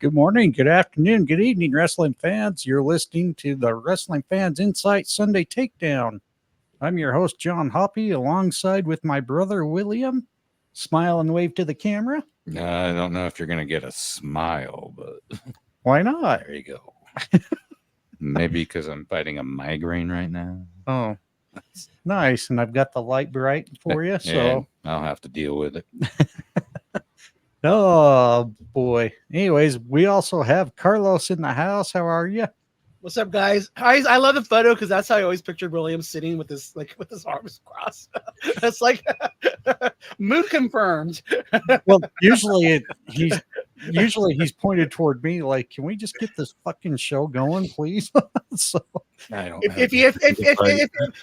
Good morning, good afternoon, good evening, wrestling fans. You're listening to the Wrestling Fans Insight Sunday Takedown. I'm your host, John Hoppe, alongside with my brother, William. Smile and wave to the camera. I don't know if you're going to get a smile, but why not? There you go. Maybe because I'm fighting a migraine right now. Oh, nice. And I've got the light bright for you, so I'll have to deal with it. Oh, boy. Anyways, we also have Carlos in the house. How are you? What's up, guys? I love the photo because that's how I always pictured William sitting with his arms crossed. It's like mood confirmed. Well, usually he's pointed toward me like, can we just get this fucking show going, please? So I don't. If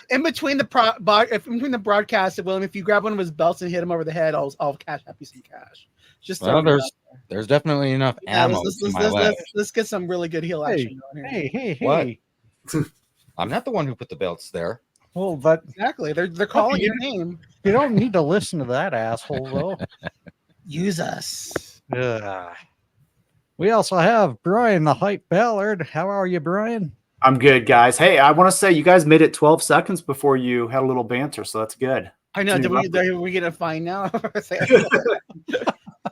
in between the broadcast, William, if you grab one of his belts and hit him over the head, I'll cash happy some cash. Just there's definitely enough ammo. Let's get some really good heel action going here. Hey! What? I'm not the one who put the belts there. Well, but exactly, they're calling your name. You don't need to listen to that asshole, though. Use us. We also have Bryan, the hype Ballard. How are you, Bryan? I'm good, guys. Hey, I want to say you guys made it 12 seconds before you had a little banter, so that's good. I know. Did we get a fine now?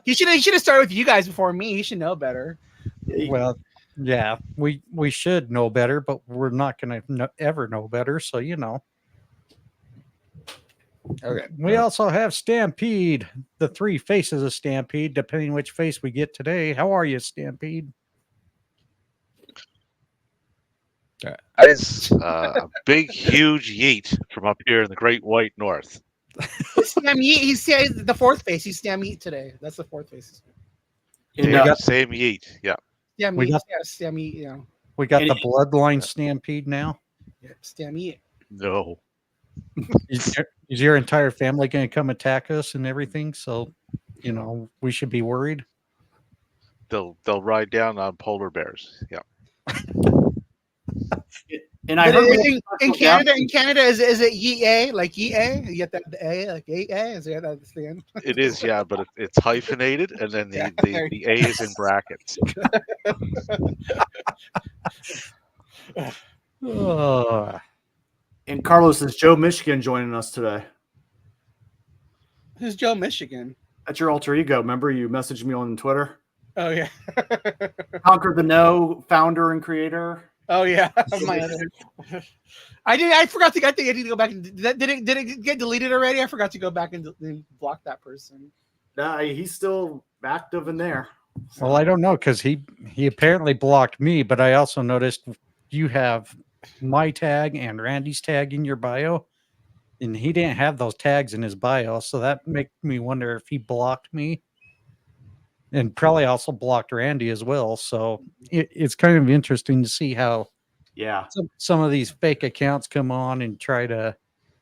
He should have started with you guys before me. He should know better. Well, yeah, we should know better, but we're not going to ever know better. So, you know. Okay. We also have Stampede, the three faces of Stampede, depending which face we get today. How are you, Stampede? That is a big, huge yeet from up here in the Great White North. Stam Yeet. He's the fourth face. He's Stam Yeet today. That's the fourth face. Same yeet. Yeah. Stam Yeet. Stam Yeet. Yeah. We got the bloodline Stampede now. Yeah, Stam Yeet. No. Is your entire family going to come attack us and everything? So, you know, we should be worried. They'll ride down on polar bears. Yeah. And I heard in Canada, is it EA like EA? You get the A like EA? Is that at the end? It is, yeah, but it's hyphenated, and then the A is in brackets. And Carlos, is Joe Michigan joining us today? Who's Joe Michigan? That's your alter ego. Remember, you messaged me on Twitter. Oh yeah. Conquer the No founder and creator. Oh yeah, I forgot to get. I need to go back and did it get deleted already? I forgot to go back and block that person. Nah, he's still active in there. So. Well, I don't know because he apparently blocked me, but I also noticed you have my tag and Randy's tag in your bio, and he didn't have those tags in his bio, so that makes me wonder if he blocked me. And probably also blocked Randy as well. So it's kind of interesting to see how some of these fake accounts come on and try to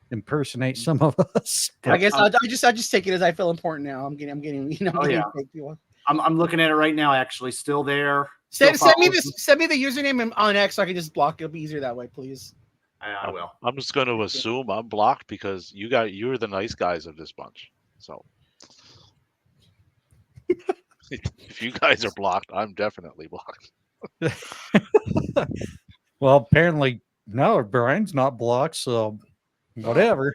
impersonate some of us. I guess I just take it as I feel important now. I'm getting fake people. I'm looking at it right now, actually. Still there. Send me the username on X so I can just block it. It'll be easier that way, please. I will. I'm just going to assume I'm blocked because you're the nice guys of this bunch. So if you guys are blocked, I'm definitely blocked. Well, apparently, no, Brian's not blocked, so whatever.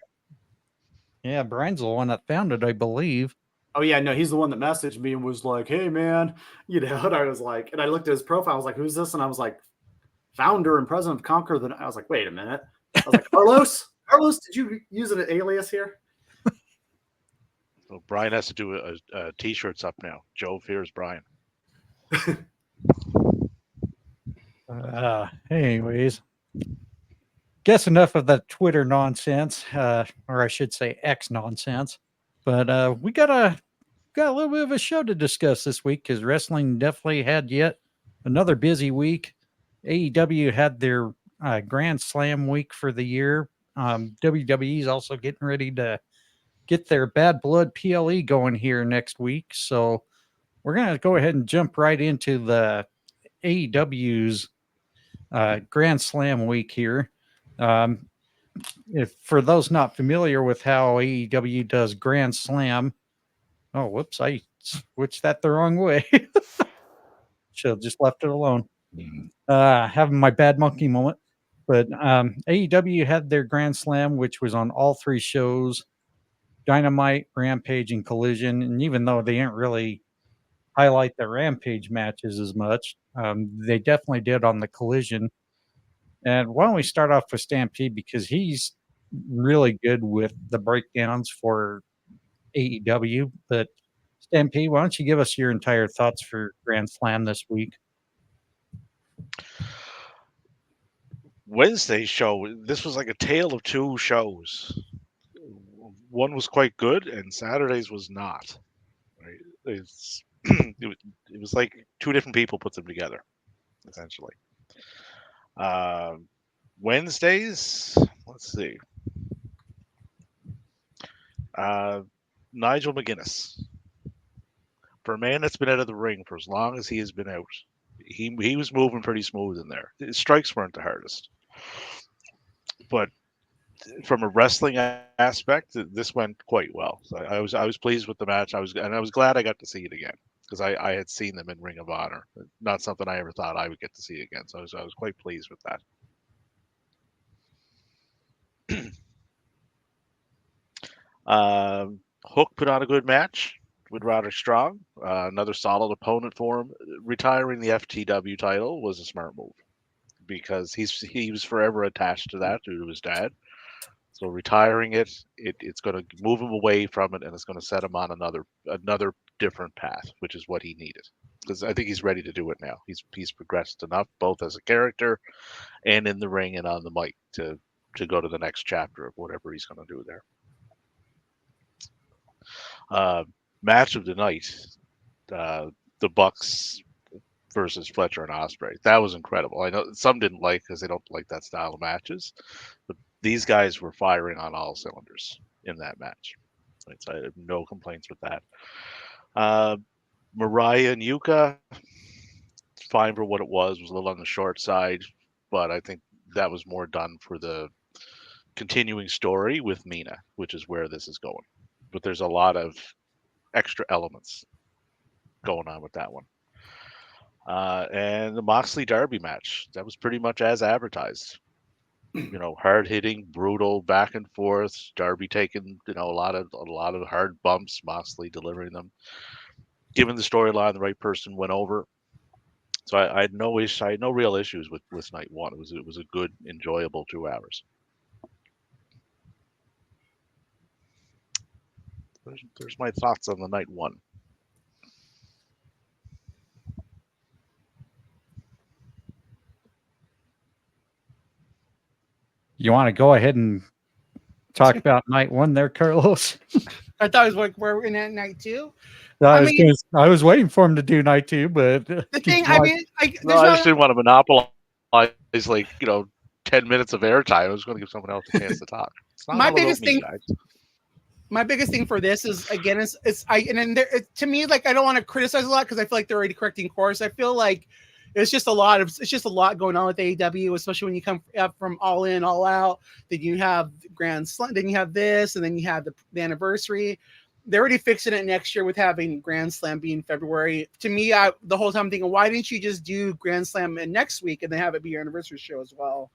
Yeah, Brian's the one that found it, I believe. Oh, yeah, no, he's the one that messaged me and was like, hey, man, and I was like, and I looked at his profile, I was like, who's this? And I was like, founder and president of Conquer. I was like, wait a minute. I was like, Carlos, did you use an alias here? So Bryan has to do a t-shirts up now. Joe fears Bryan. Anyways, guess enough of the Twitter nonsense, or I should say X nonsense. But we got a little bit of a show to discuss this week because wrestling definitely had yet another busy week. AEW had their Grand Slam week for the year. WWE is also getting ready to get their Bad Blood PLE going here next week. So we're going to go ahead and jump right into the AEW's Grand Slam week here. If for those not familiar with how AEW does Grand Slam, oh, whoops, I switched that the wrong way. Should have just left it alone. Mhm. Having my bad monkey moment. But AEW had their Grand Slam, which was on all 3 shows: Dynamite, Rampage, and Collision. And even though they didn't really highlight the Rampage matches as much, they definitely did on the Collision. And why don't we start off with Stampede, because he's really good with the breakdowns for AEW. But Stampede, why don't you give us your entire thoughts for Grand Slam this week? Wednesday's show, this was like a tale of 2 shows. One was quite good, and Saturday's was not. Right? It was like 2 different people put them together, essentially. Wednesdays, let's see. Nigel McGuinness. For a man that's been out of the ring for as long as he has been out, he was moving pretty smooth in there. His strikes weren't the hardest, but from a wrestling aspect, this went quite well. So I was pleased with the match. I was glad I got to see it again, because I had seen them in Ring of Honor. Not something I ever thought I would get to see again. So I was quite pleased with that. Hook put on a good match with Roderick Strong. Another solid opponent for him. Retiring the FTW title was a smart move, because he was forever attached to that due to his dad. So retiring it's going to move him away from it, and it's going to set him on another different path, which is what he needed. Because I think he's ready to do it now. He's progressed enough, both as a character and in the ring and on the mic, to go to the next chapter of whatever he's going to do there. Match of the night, the Bucks versus Fletcher and Ospreay. That was incredible. I know some didn't like, because they don't like that style of matches, but these guys were firing on all cylinders in that match. So I have no complaints with that. Mariah and Yuka, fine for what it was a little on the short side, but I think that was more done for the continuing story with Mina, which is where this is going. But there's a lot of extra elements going on with that one. And the Moxley Darby match, that was pretty much as advertised. Hard hitting, brutal, back and forth. Darby taking a lot of hard bumps. Moxley delivering them. Given the storyline, the right person went over. So I had no real issues with night one. It was a good, enjoyable 2 hours. There's my thoughts on the night one. You want to go ahead and talk about night one there, Carlos? I thought it was like, we're in at night 2. I was waiting for him to do night 2, but The thing, I just didn't want to monopolize 10 minutes of airtime. I was going to give someone else a chance to talk. My biggest thing for this is, again, to me, like, I don't want to criticize a lot, because I feel like they're already correcting course. I feel like it's just a lot going on with AEW, especially when you come up from All In, All Out. Then you have Grand Slam, then you have this, and then you have the anniversary. They're already fixing it next year with having Grand Slam being February. To me, the whole time I'm thinking, why didn't you just do Grand Slam next week and then have it be your anniversary show as well?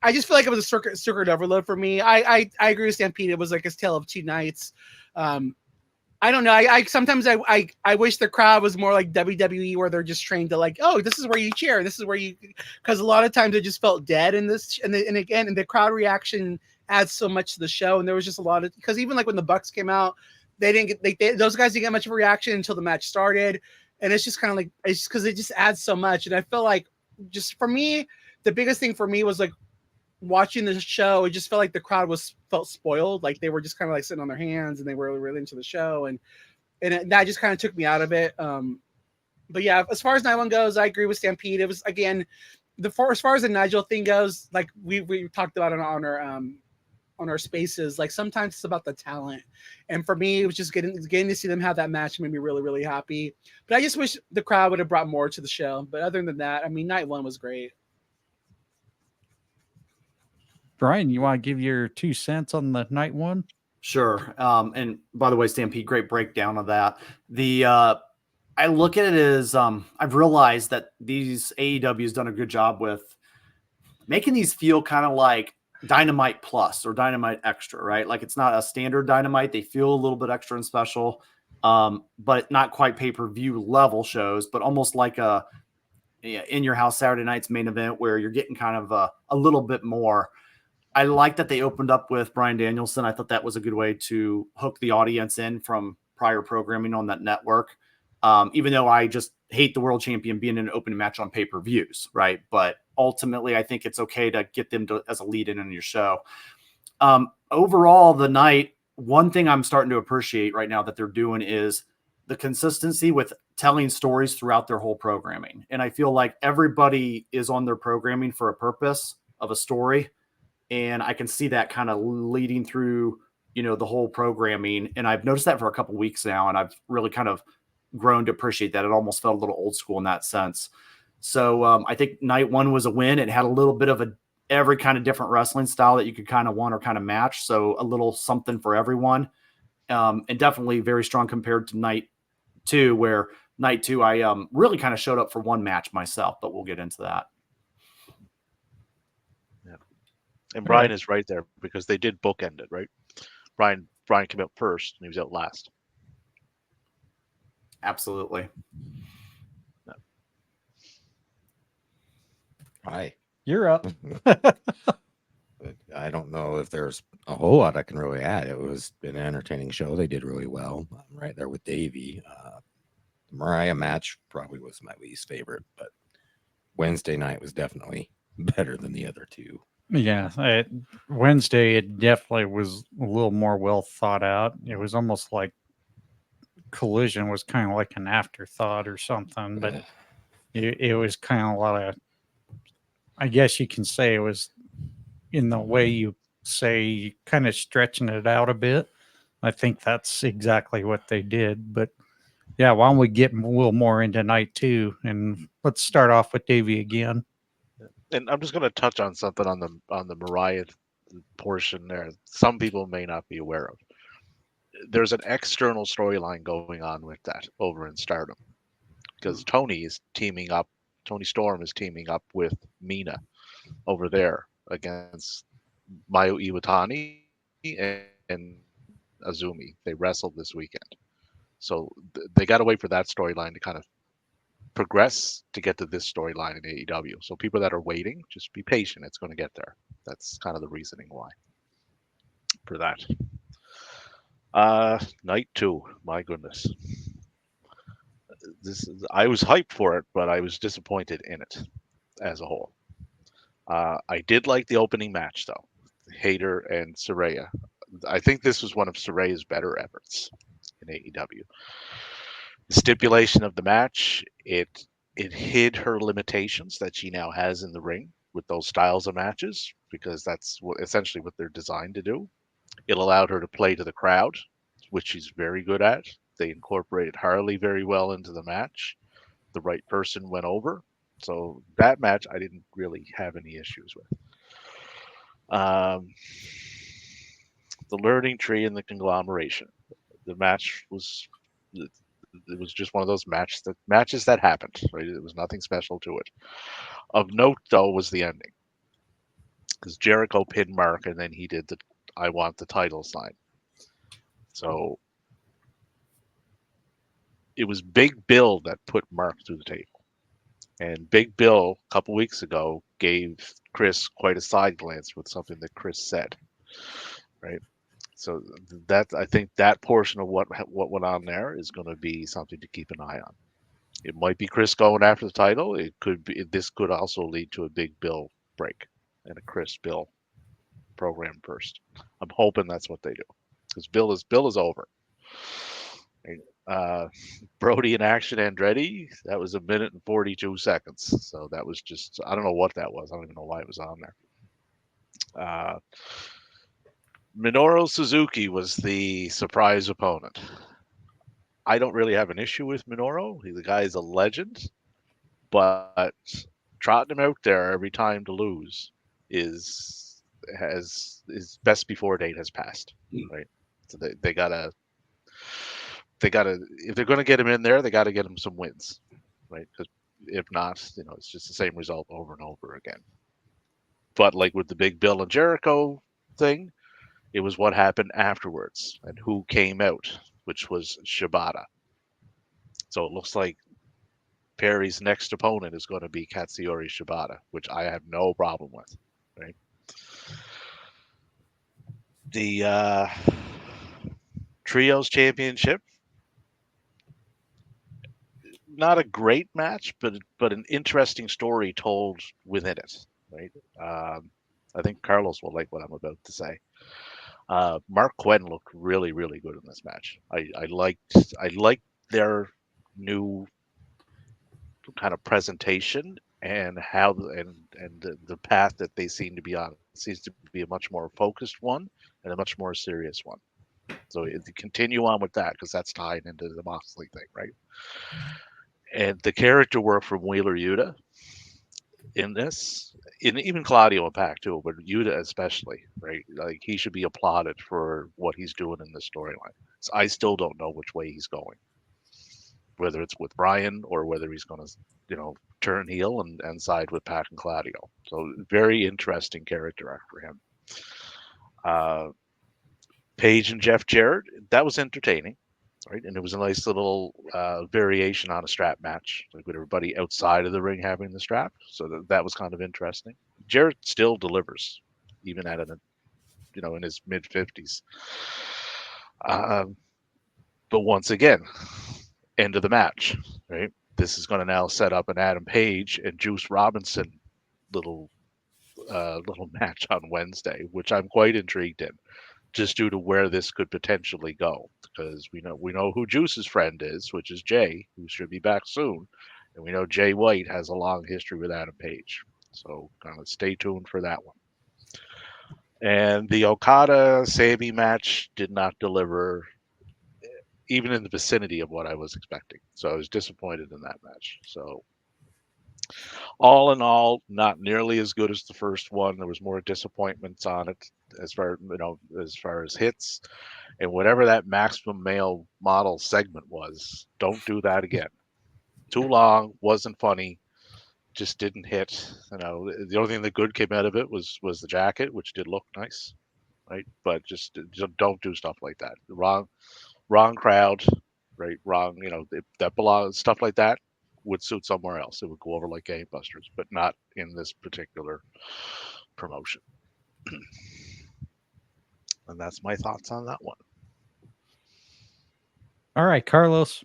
I just feel like it was a circuit overload for me. I agree with Stampede. It was like a tale of 2 nights. I don't know. I sometimes I wish the crowd was more like WWE, where they're just trained to, like, oh, this is where you cheer. This is where you, because a lot of times it just felt dead in this. And the crowd reaction adds so much to the show. And there was just a lot of, because even like when the Bucks came out, they didn't get, those guys didn't get much of a reaction until the match started. And it's just kind of like, it's just because it just adds so much. And I feel like, just for me, the biggest thing for me was like, watching the show, it just felt like the crowd felt spoiled. Like they were just kind of like sitting on their hands, and they were really into the show. And that just kind of took me out of it. But yeah, as far as night one goes, I agree with Stampede. It was, again, as far as the Nigel thing goes, like we talked about it on our spaces, like sometimes it's about the talent. And for me, it was just getting to see them have that match made me really, really happy. But I just wish the crowd would have brought more to the show. But other than that, I mean, night one was great. Bryan, you want to give your 2 cents on the night one? Sure. And by the way, Stampede, great breakdown of that. I look at it as I've realized that these AEW has done a good job with making these feel kind of like Dynamite Plus or Dynamite Extra, right? Like it's not a standard Dynamite. They feel a little bit extra and special, but not quite pay-per-view level shows, but almost like a in your house Saturday night's main event where you're getting kind of a little bit more. I like that they opened up with Bryan Danielson. I thought that was a good way to hook the audience in from prior programming on that network. Even though I just hate the world champion being in an open match on pay-per-views, right? But ultimately, I think it's okay to get them as a lead-in your show. Overall, the night, one thing I'm starting to appreciate right now that they're doing is the consistency with telling stories throughout their whole programming. And I feel like everybody is on their programming for a purpose of a story. And I can see that kind of leading through, the whole programming. And I've noticed that for a couple of weeks now. And I've really kind of grown to appreciate that. It almost felt a little old school in that sense. So I think night one was a win. It had a little bit of every kind of different wrestling style that you could kind of want or kind of match. So a little something for everyone. And definitely very strong compared to night two, where night two, I really kind of showed up for one match myself, but we'll get into that. Yeah. And Bryan is right there because they did bookend it, right? Bryan came out first and he was out last. Absolutely. Yeah. Hi. You're up. I don't know if there's a whole lot I can really add. It was an entertaining show. They did really well. I'm right there with Davey. The Mariah match probably was my least favorite, but Wednesday night was definitely better than the other two. Yeah, Wednesday, it definitely was a little more well thought out. It was almost like Collision was kind of like an afterthought or something, but it was kind of a lot of, I guess you can say it was in the way you say, kind of stretching it out a bit. I think that's exactly what they did. But yeah, why don't we get a little more into night two? And let's start off with Davey again. And I'm just going to touch on something on the Mariah portion there. Some people may not be aware of. There's an external storyline going on with that over in Stardom because Tony Storm is teaming up with Mina over there against Mayu Iwatani and Azumi. They wrestled this weekend. So they got to wait for that storyline to kind of progress to get to this storyline in AEW. So people that are waiting, just be patient. It's going to get there. That's kind of the reasoning why for that. Night two, my goodness. I was hyped for it, but I was disappointed in it as a whole. I did like the opening match though, Hayter and Saraya. I think this was one of Saraya's better efforts in AEW. The stipulation of the match, it hid her limitations that she now has in the ring with those styles of matches, because that's essentially what they're designed to do. It allowed her to play to the crowd, which she's very good at. They incorporated Harley very well into the match. The right person went over. So that match I didn't really have any issues with. The learning tree and the conglomeration. The match was just one of those matches that happened. Right? It was nothing special to it. Of note, though, was the ending, because Jericho pinned Mark, and then he did the "I want the title" sign. So it was Big Bill that put Mark through the table, and Big Bill a couple weeks ago gave Chris quite a side glance with something that Chris said. Right. So that, I think that portion of what went on there is going to be something to keep an eye on. It might be Chris going after the title. It could be. This could also lead to a Big Bill break and a Chris Bill program first. I'm hoping that's what they do, because Bill is over. Brody in action, Andretti. That was 1 minute and 42 seconds. So that was just, I don't know what that was. I don't even know why it was on there. Minoru Suzuki was the surprise opponent. I don't really have an issue with Minoru. The guy is a legend, but trotting him out there every time to lose his best before date has passed. Right, so they gotta if they're going to get him in there, they got to get him some wins, right? Because if not, it's just the same result over and over again. But like with the big Bill and Jericho thing, it was what happened afterwards and who came out, which was Shibata. So it looks like Perry's next opponent is going to be Katsuyori Shibata, which I have no problem with, right? The Trios Championship, not a great match, but an interesting story told within it, right? I think Carlos will like what I'm about to say. Mark Quinn looked really, really good in this match. I liked their new kind of presentation and how the path that they seem to be on. It seems to be a much more focused one and a much more serious one. So continue on with that because that's tied into the Moxley thing, right? And the character work from Wheeler Yuta in this, and even Claudio and Pac too, but Yuta especially, right? Like he should be applauded for what he's doing in this storyline. So I still don't know which way he's going, whether it's with Bryan or whether he's going to, turn heel and side with Pac and Claudio. So very interesting character arc for him. Paige and Jeff Jarrett, that was entertaining, right? And it was a nice little variation on a strap match, like with everybody outside of the ring having the strap. So that was kind of interesting. Jarrett still delivers, even at in his mid 50s. But once again, end of the match, right? This is going to now set up an Adam Page and Juice Robinson little match on Wednesday, which I'm quite intrigued in, just due to where this could potentially go, because we know who Juice's friend is, which is Jay, who should be back soon, and we know Jay White has a long history with Adam Page, so kind of stay tuned for that one. And the Okada Sammy match did not deliver even in the vicinity of what I was expecting, so I was disappointed in that match. So all in all, not nearly as good as the first one. There was more disappointments on it as far as hits, and whatever that maximum male model segment was, don't do that again. Too long, wasn't funny, just didn't hit. The only thing that good came out of it was the jacket, which did look nice, right? But just don't do stuff like that. Wrong crowd, right? Wrong, that belongs, stuff like that would suit somewhere else. It would go over like gangbusters, but not in this particular promotion. And that's my thoughts on that one. All right, Carlos.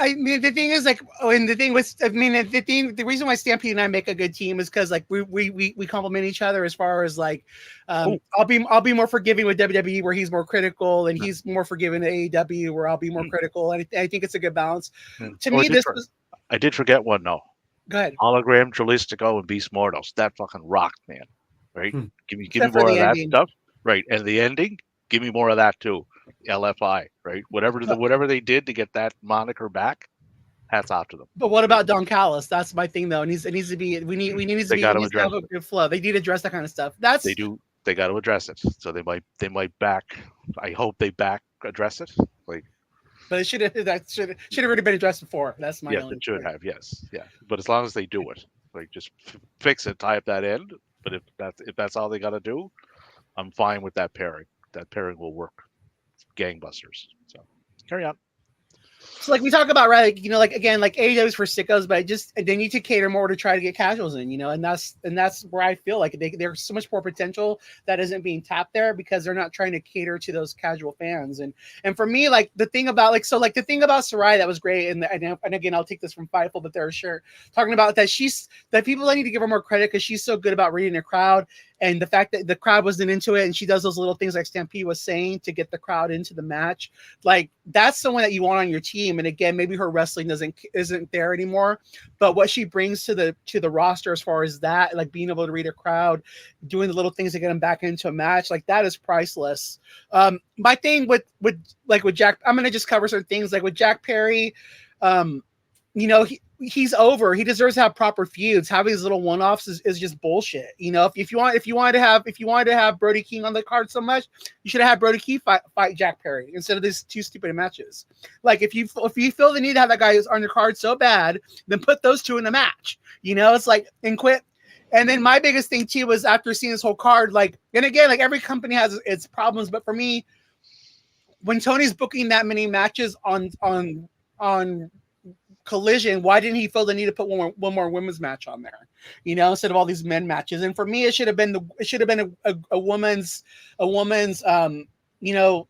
I mean, the thing is, the reason why Stampede and I make a good team is because we complement each other as far as I'll be more forgiving with WWE where he's more critical, and he's more forgiving at AEW where I'll be more critical, and I think it's a good balance. To me, I did forget one though. Go ahead. Hologram Trilistico and Beast Mortos, that fucking rocked, man. Right? Give me more of that stuff. Right, and the ending, give me more of that too. LFI, right? Whatever they did to get that moniker back, hats off to them. But what about Don Callis? That's my thing, though. It needs to be. We need to have a good flow. They need to address that kind of stuff. They do. They got to address it. So they might back. I hope they address it. But it should have already been addressed before. That's my. Yes, it should have. Yes, yeah. But as long as they do it, just fix it, tie up that end. But if that's all they got to do, I'm fine with that pairing. That pairing will work. Gangbusters. So carry on. So we talk about, right, again, AEW is for sickos, but they need to cater more to try to get casuals in, and that's where I feel like there's so much more potential that isn't being tapped there because they're not trying to cater to those casual fans. And for me, the thing about the thing about Sarai that was great, and again, I'll take this from Fightful, but they're sure talking about that people need to give her more credit because she's so good about reading the crowd. And the fact that the crowd wasn't into it, and she does those little things like Stampede was saying to get the crowd into the match, that's someone that you want on your team. And again, maybe her wrestling isn't there anymore, but what she brings to the roster as far as that, being able to read a crowd, doing the little things to get them back into a match, that is priceless. My thing with Jack, I'm gonna just cover certain things with Jack Perry. he's over. He deserves to have proper feuds. Having these little one-offs is just bullshit. You know, if you wanted to have Brody King on the card so much, you should have had Brody King fight Jack Perry instead of these 2 stupid matches. Like if you feel the need to have that guy on your card so bad, then put those 2 in a match. You know, it's like, and quit. And then my biggest thing too was after seeing this whole card, like, and again, like every company has its problems, but for me, when Tony's booking that many matches on Collision, why didn't he feel the need to put one more women's match on there, you know, instead of all these men matches? And for me, it should have been a woman's you know,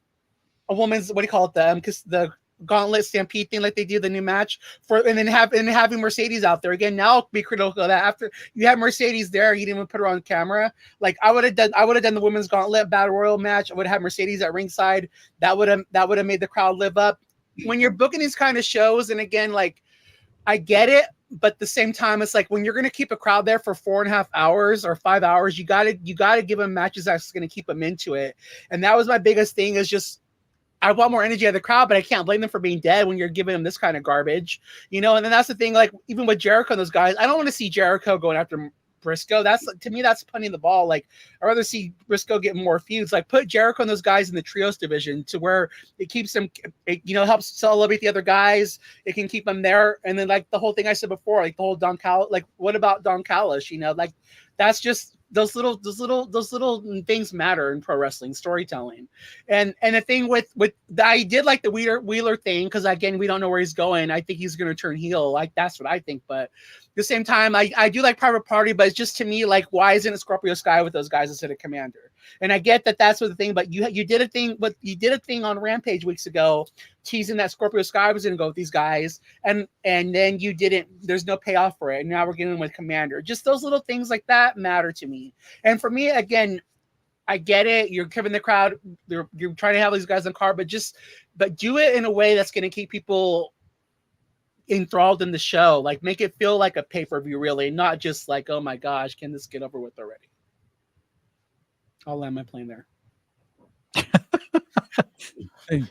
a woman's, what do you call it, the gauntlet stampede thing, like they do the new match for, and then having Mercedes out there again. Now I'll be critical of that. After you have Mercedes there, you didn't even put her on camera. Like I would have done the women's gauntlet battle royal match. I would have Mercedes at ringside. That would have made the crowd live up. When you're booking these kind of shows, and again, like, I get it, but at the same time, it's like when you're going to keep a crowd there for 4.5 hours or 5 hours, you gotta give them matches that's going to keep them into it. And that was my biggest thing, is just I want more energy out of the crowd, but I can't blame them for being dead when you're giving them this kind of garbage, you know. And then that's the thing, like even with Jericho and those guys, I don't want to see Jericho going after Briscoe. That's, to me, that's punting the ball. Like I'd rather see Briscoe get more feuds. Like put Jericho and those guys in the trios division to where it keeps them, it, you know, helps celebrate the other guys. It can keep them there. And then like the whole thing I said before, like the whole Don Callis, like what about Don Callis? You know, like that's just those little things matter in pro wrestling storytelling. And the thing with I did like the Wheeler thing, because again, we don't know where he's going. I think he's going to turn heel. Like that's what I think. But at the same time, I do like Private Party, but it's just, to me, like, why isn't it Scorpio Sky with those guys instead of Commander? And I get that that's what the thing, but you did a thing, but you did a thing on Rampage weeks ago teasing that Scorpio Sky was going to go with these guys, and then you didn't. There's no payoff for it, and now we're getting with Commander. Just those little things like that matter to me. And for me, again, I get it. You're giving the crowd, you're trying to have these guys on card, but do it in a way that's going to keep people enthralled in the show. Like make it feel like a pay-per-view, really, not just like, oh my gosh, can this get over with already? I'll land my plane there.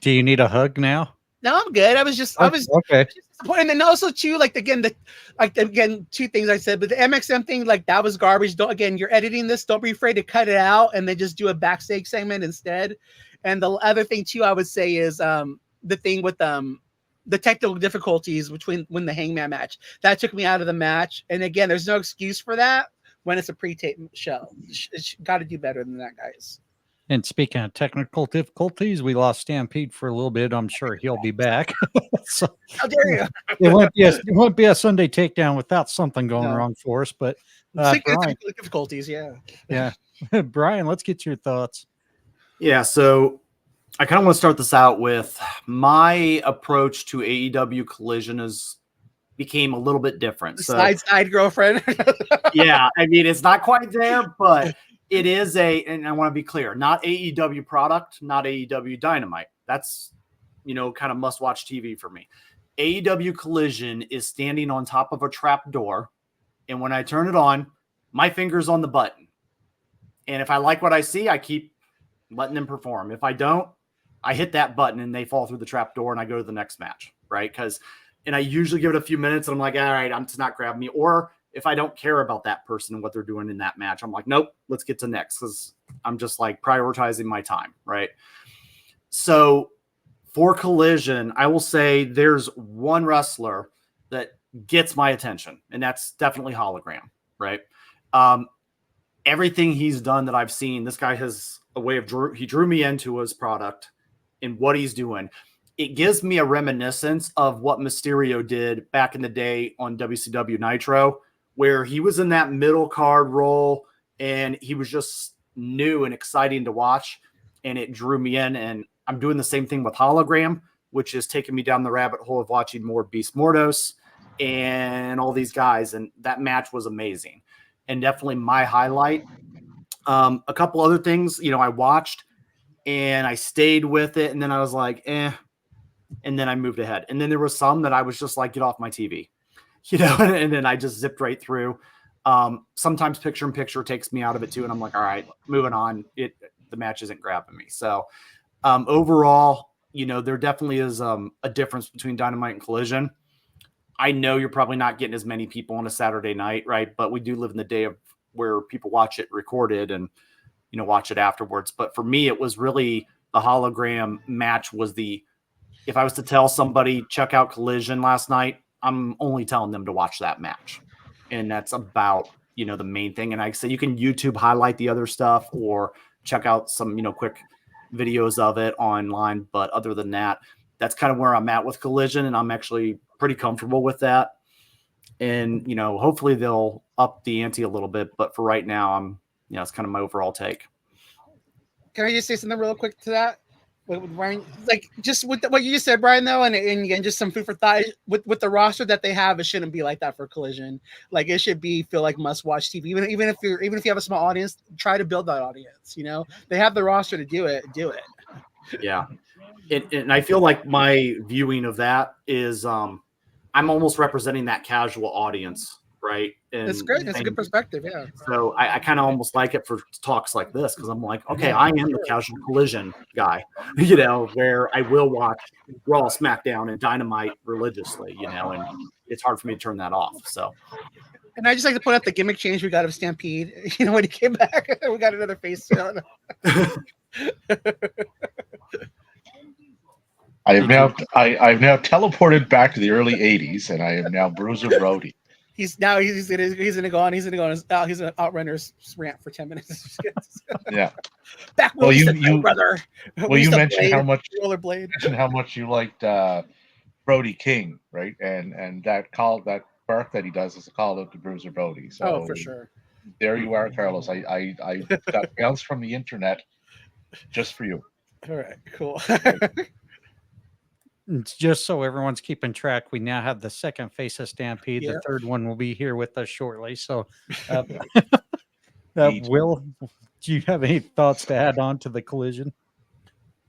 Do you need a hug now? No, I'm good. I was okay. And then also too, like again, two things I said, but the MXM thing, like that was garbage. Again, you're editing this. Don't be afraid to cut it out and then just do a backstage segment instead. And the other thing too, I would say is the thing with the technical difficulties when the Hangman match, that took me out of the match. And again, there's no excuse for that when it's a pre-tape show. It's got to do better than that, guys. And speaking of technical difficulties, we lost Stampede for a little bit. I'm sure he'll be back. So, how dare you? it won't be a Sunday takedown without something going wrong for us. But Brian, technical difficulties, yeah. Brian, let's get your thoughts. Yeah, so I kind of want to start this out with my approach to AEW Collision became a little bit different. So, side girlfriend. Yeah, I mean, it's not quite there, but it is and I want to be clear, not AEW product, not AEW Dynamite. That's, kind of must-watch TV for me. AEW Collision is standing on top of a trap door, and when I turn it on, my finger's on the button. And if I like what I see, I keep letting them perform. If I don't, I hit that button and they fall through the trap door and I go to the next match, right? And I usually give it a few minutes and I'm like, all right, I'm just not grabbing me. Or if I don't care about that person and what they're doing in that match, I'm like, nope, let's get to next, because I'm just like prioritizing my time, right? So for Collision, I will say there's one wrestler that gets my attention, and that's definitely Hologram, right? Everything he's done that I've seen, this guy has a way of he drew me into his product and what he's doing. It gives me a reminiscence of what Mysterio did back in the day on WCW Nitro, where he was in that middle card role and he was just new and exciting to watch, and it drew me in. And I'm doing the same thing with Hologram, which is taking me down the rabbit hole of watching more Beast Mordos and all these guys. And that match was amazing and definitely my highlight. A couple other things, I watched and I stayed with it, and then I was like, and then I moved ahead. And then there was some that I was just like, get off my TV, and then I just zipped right through. Sometimes picture-in-picture takes me out of it too, and I'm like, all right, moving on. The match isn't grabbing me. So overall, there definitely is a difference between Dynamite and Collision. I know you're probably not getting as many people on a Saturday night, right? But we do live in the day of where people watch it recorded and, you know, watch it afterwards. But for me, it was really the hologram match was if I was to tell somebody check out Collision last night, I'm only telling them to watch that match. And that's about, you know, the main thing. And I say you can YouTube highlight the other stuff or check out some, you know, quick videos of it online. But other than that, that's kind of where I'm at with Collision. And I'm actually pretty comfortable with that. And, you know, hopefully they'll up the ante a little bit. But for right now, it's kind of my overall take. Can I just say something real quick to that? With Bryan, like just with what you just said, Bryan, though, and again, just some food for thought. With the roster that they have, it shouldn't be like that for Collision. Like it should feel like must watch TV. Even if you have a small audience, try to build that audience. You know, they have the roster to do it. Do it. Yeah, and I feel like my viewing of that is I'm almost representing that casual audience, right? And That's great. That's a good perspective. Yeah. So I kind of almost like it for talks like this because I'm like, okay, I am the casual Collision guy, you know, where I will watch Raw, SmackDown, and Dynamite religiously, you know, and it's hard for me to turn that off. So, and I just like to point out the gimmick change we got of Stampede. You know, when he came back, we got another face. I've now teleported back to the early '80s, and I am now Bruiser Brody. He's gonna go on his Outrunners rant for 10 minutes. Yeah. Back well, you brother. Well, you mentioned how much you liked Brody King, right? And that bark that he does is a call out to Bruiser Brody. So for sure. There you are, Carlos. I got bounced from the internet just for you. All right, cool. Just so everyone's keeping track, we now have the second face of Stampede. The third one will be here with us shortly. So, Will, do you have any thoughts to add on to the Collision?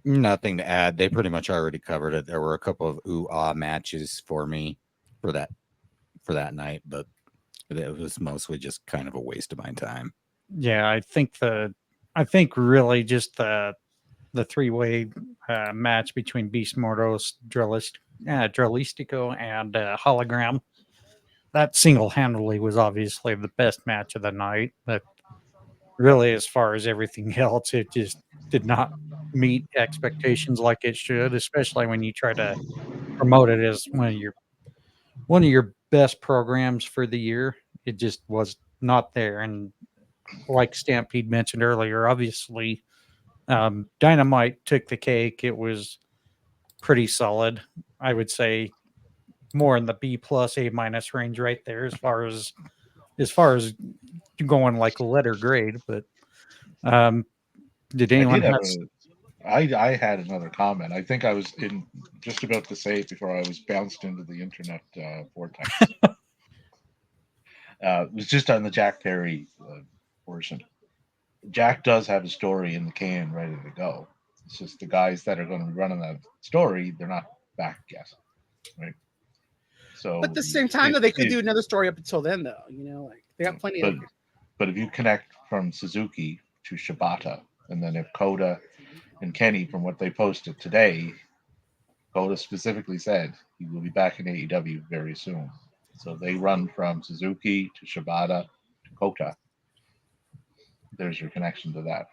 Nothing to add. They pretty much already covered it. There were a couple of ooh-ah matches for me for that night, but it was mostly just kind of a waste of my time. Yeah, I think really just the three-way match between Beast Mortos, Dralistico, and Hologram. That single-handedly was obviously the best match of the night. But really, as far as everything else, it just did not meet expectations like it should, especially when you try to promote it as one of your best programs for the year. It just was not there. And like Stampede mentioned earlier, obviously, Dynamite took the cake. It was pretty solid. I would say more in the B plus A minus range right there as far as going like letter grade. But did anyone I had another comment. I think I was just about to say it before I was bounced into the internet vortex. It was just on the Jack Perry portion. Jack does have a story in the can ready to go. It's just the guys that are going to be running that story, they're not back yet, right? So, but at the same time, though, they could do another story up until then, though. You know, like they got plenty of. But if you connect from Suzuki to Shibata, and then if Coda and Kenny, from what they posted today, Coda specifically said he will be back in AEW very soon. So they run from Suzuki to Shibata to Kota. There's your connection to that.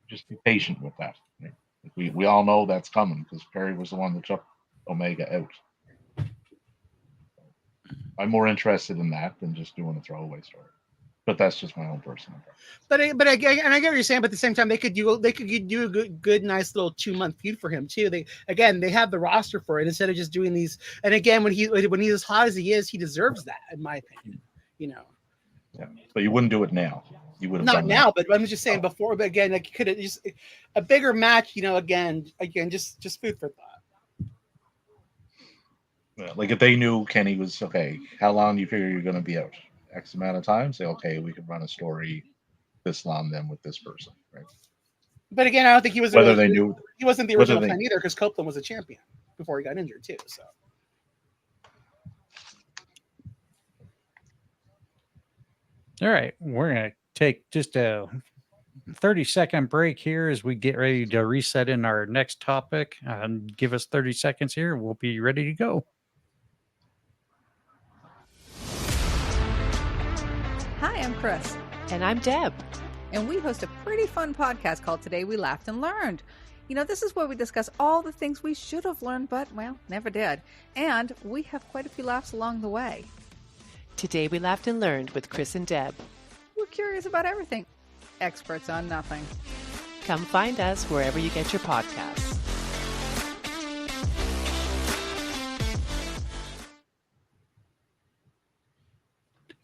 Just be patient with that. We all know that's coming because Perry was the one that took Omega out. I'm more interested in that than just doing a throwaway story. But that's just my own personal preference. But I get what you're saying. But at the same time, they could do a good nice little 2-month feud for him too. They have the roster for it instead of just doing these. And again, when he's as hot as he is, he deserves that, in my opinion. You know. Yeah, but you wouldn't do it now. You would have not now, but I'm just saying before. But again, like could have just a bigger match. You know, again, just food for thought. Yeah, like if they knew Kenny was okay, how long do you figure you're going to be out? X amount of time. Say, okay, we can run a story this long then with this person, right? But again, I don't think he was. Whether they knew he wasn't the original plan either, because Copeland was a champion before he got injured too. So. All right, we're going to take just a 30-second break here as we get ready to reset in our next topic. Give us 30 seconds here. We'll be ready to go. I'm Chris. And I'm Deb. And we host a pretty fun podcast called Today We Laughed and Learned. You know, this is where we discuss all the things we should have learned, but, well, never did. And we have quite a few laughs along the way. Today We Laughed and Learned with Chris and Deb. We're curious about everything. Experts on nothing. Come find us wherever you get your podcasts.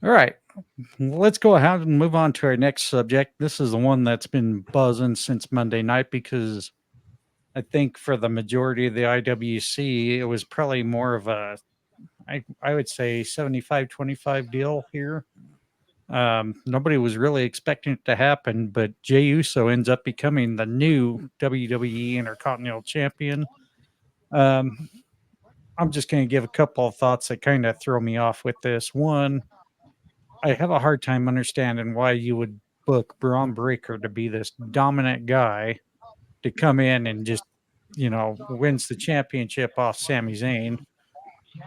All right. Let's go ahead and move on to our next subject. This is the one that's been buzzing since Monday night because I think for the majority of the IWC, it was probably more of a, I would say 75-25 deal here. Nobody was really expecting it to happen, but Jey Uso ends up becoming the new WWE Intercontinental Champion. I'm just going to give a couple of thoughts that kind of throw me off with this. One, I have a hard time understanding why you would book Braun Breaker to be this dominant guy to come in and just, wins the championship off Sami Zayn,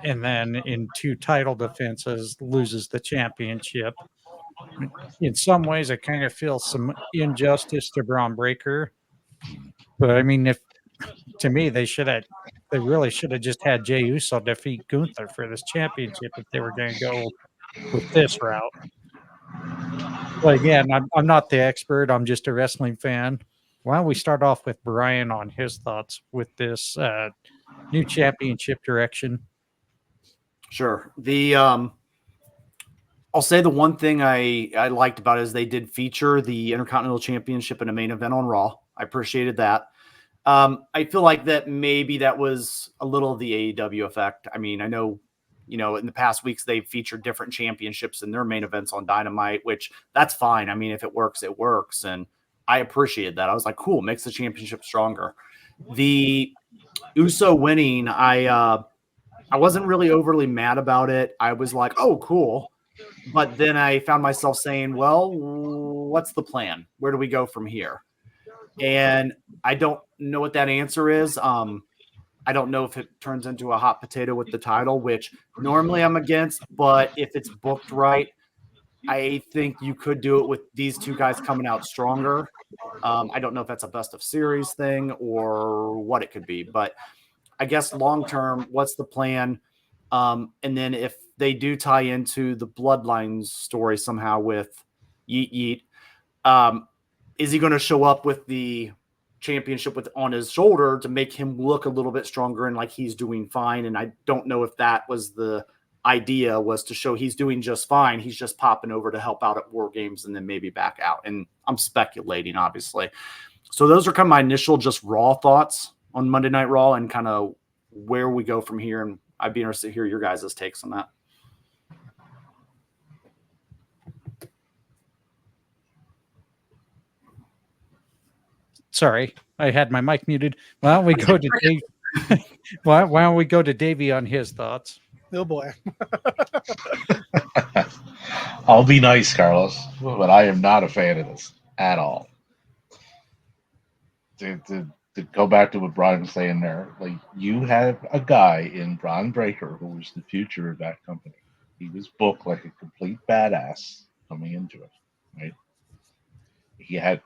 and then in 2 title defenses loses the championship. In some ways, I kind of feel some injustice to Braun Breaker, but I mean, to me, they really should have just had Jey Uso defeat Gunther for this championship if they were going to go with this route. But again, I'm not the expert. I'm just a wrestling fan. Why don't we start off with Bryan on his thoughts with this new championship direction? Sure. I'll say the one thing I liked about it is they did feature the Intercontinental Championship in a main event on Raw. I appreciated that. I feel like that maybe that was a little of the AEW effect. I mean, I know, in the past weeks, they've featured different championships in their main events on Dynamite, which that's fine. I mean, if it works, it works. And I appreciated that. I was like, cool, makes the championship stronger. The Uso winning, I wasn't really overly mad about it. I was like, oh, cool. But then I found myself saying, well, what's the plan? Where do we go from here? And I don't know what that answer is. I don't know if it turns into a hot potato with the title, which normally I'm against, but if it's booked right, I think you could do it with these 2 guys coming out stronger. I don't know if that's a best of series thing or what it could be, but I guess long-term, what's the plan? And then if they do tie into the Bloodline story somehow with Yeet, is he going to show up with the championship on his shoulder to make him look a little bit stronger and like he's doing fine? And I don't know if that was the idea, was to show he's doing just fine. He's just popping over to help out at War Games and then maybe back out. And I'm speculating, obviously. So those are kind of my initial just raw thoughts on Monday Night Raw and kind of where we go from here. And I'd be interested to hear your guys' takes on that. Sorry, I had my mic muted. Why don't we go to Dave? Why don't we go to Davey on his thoughts? Oh boy. I'll be nice, Carlos, but I am not a fan of this at all. To go back to what Brian was saying there, like, you have a guy in Braun Breaker who was the future of that company. He was booked like a complete badass coming into it, right?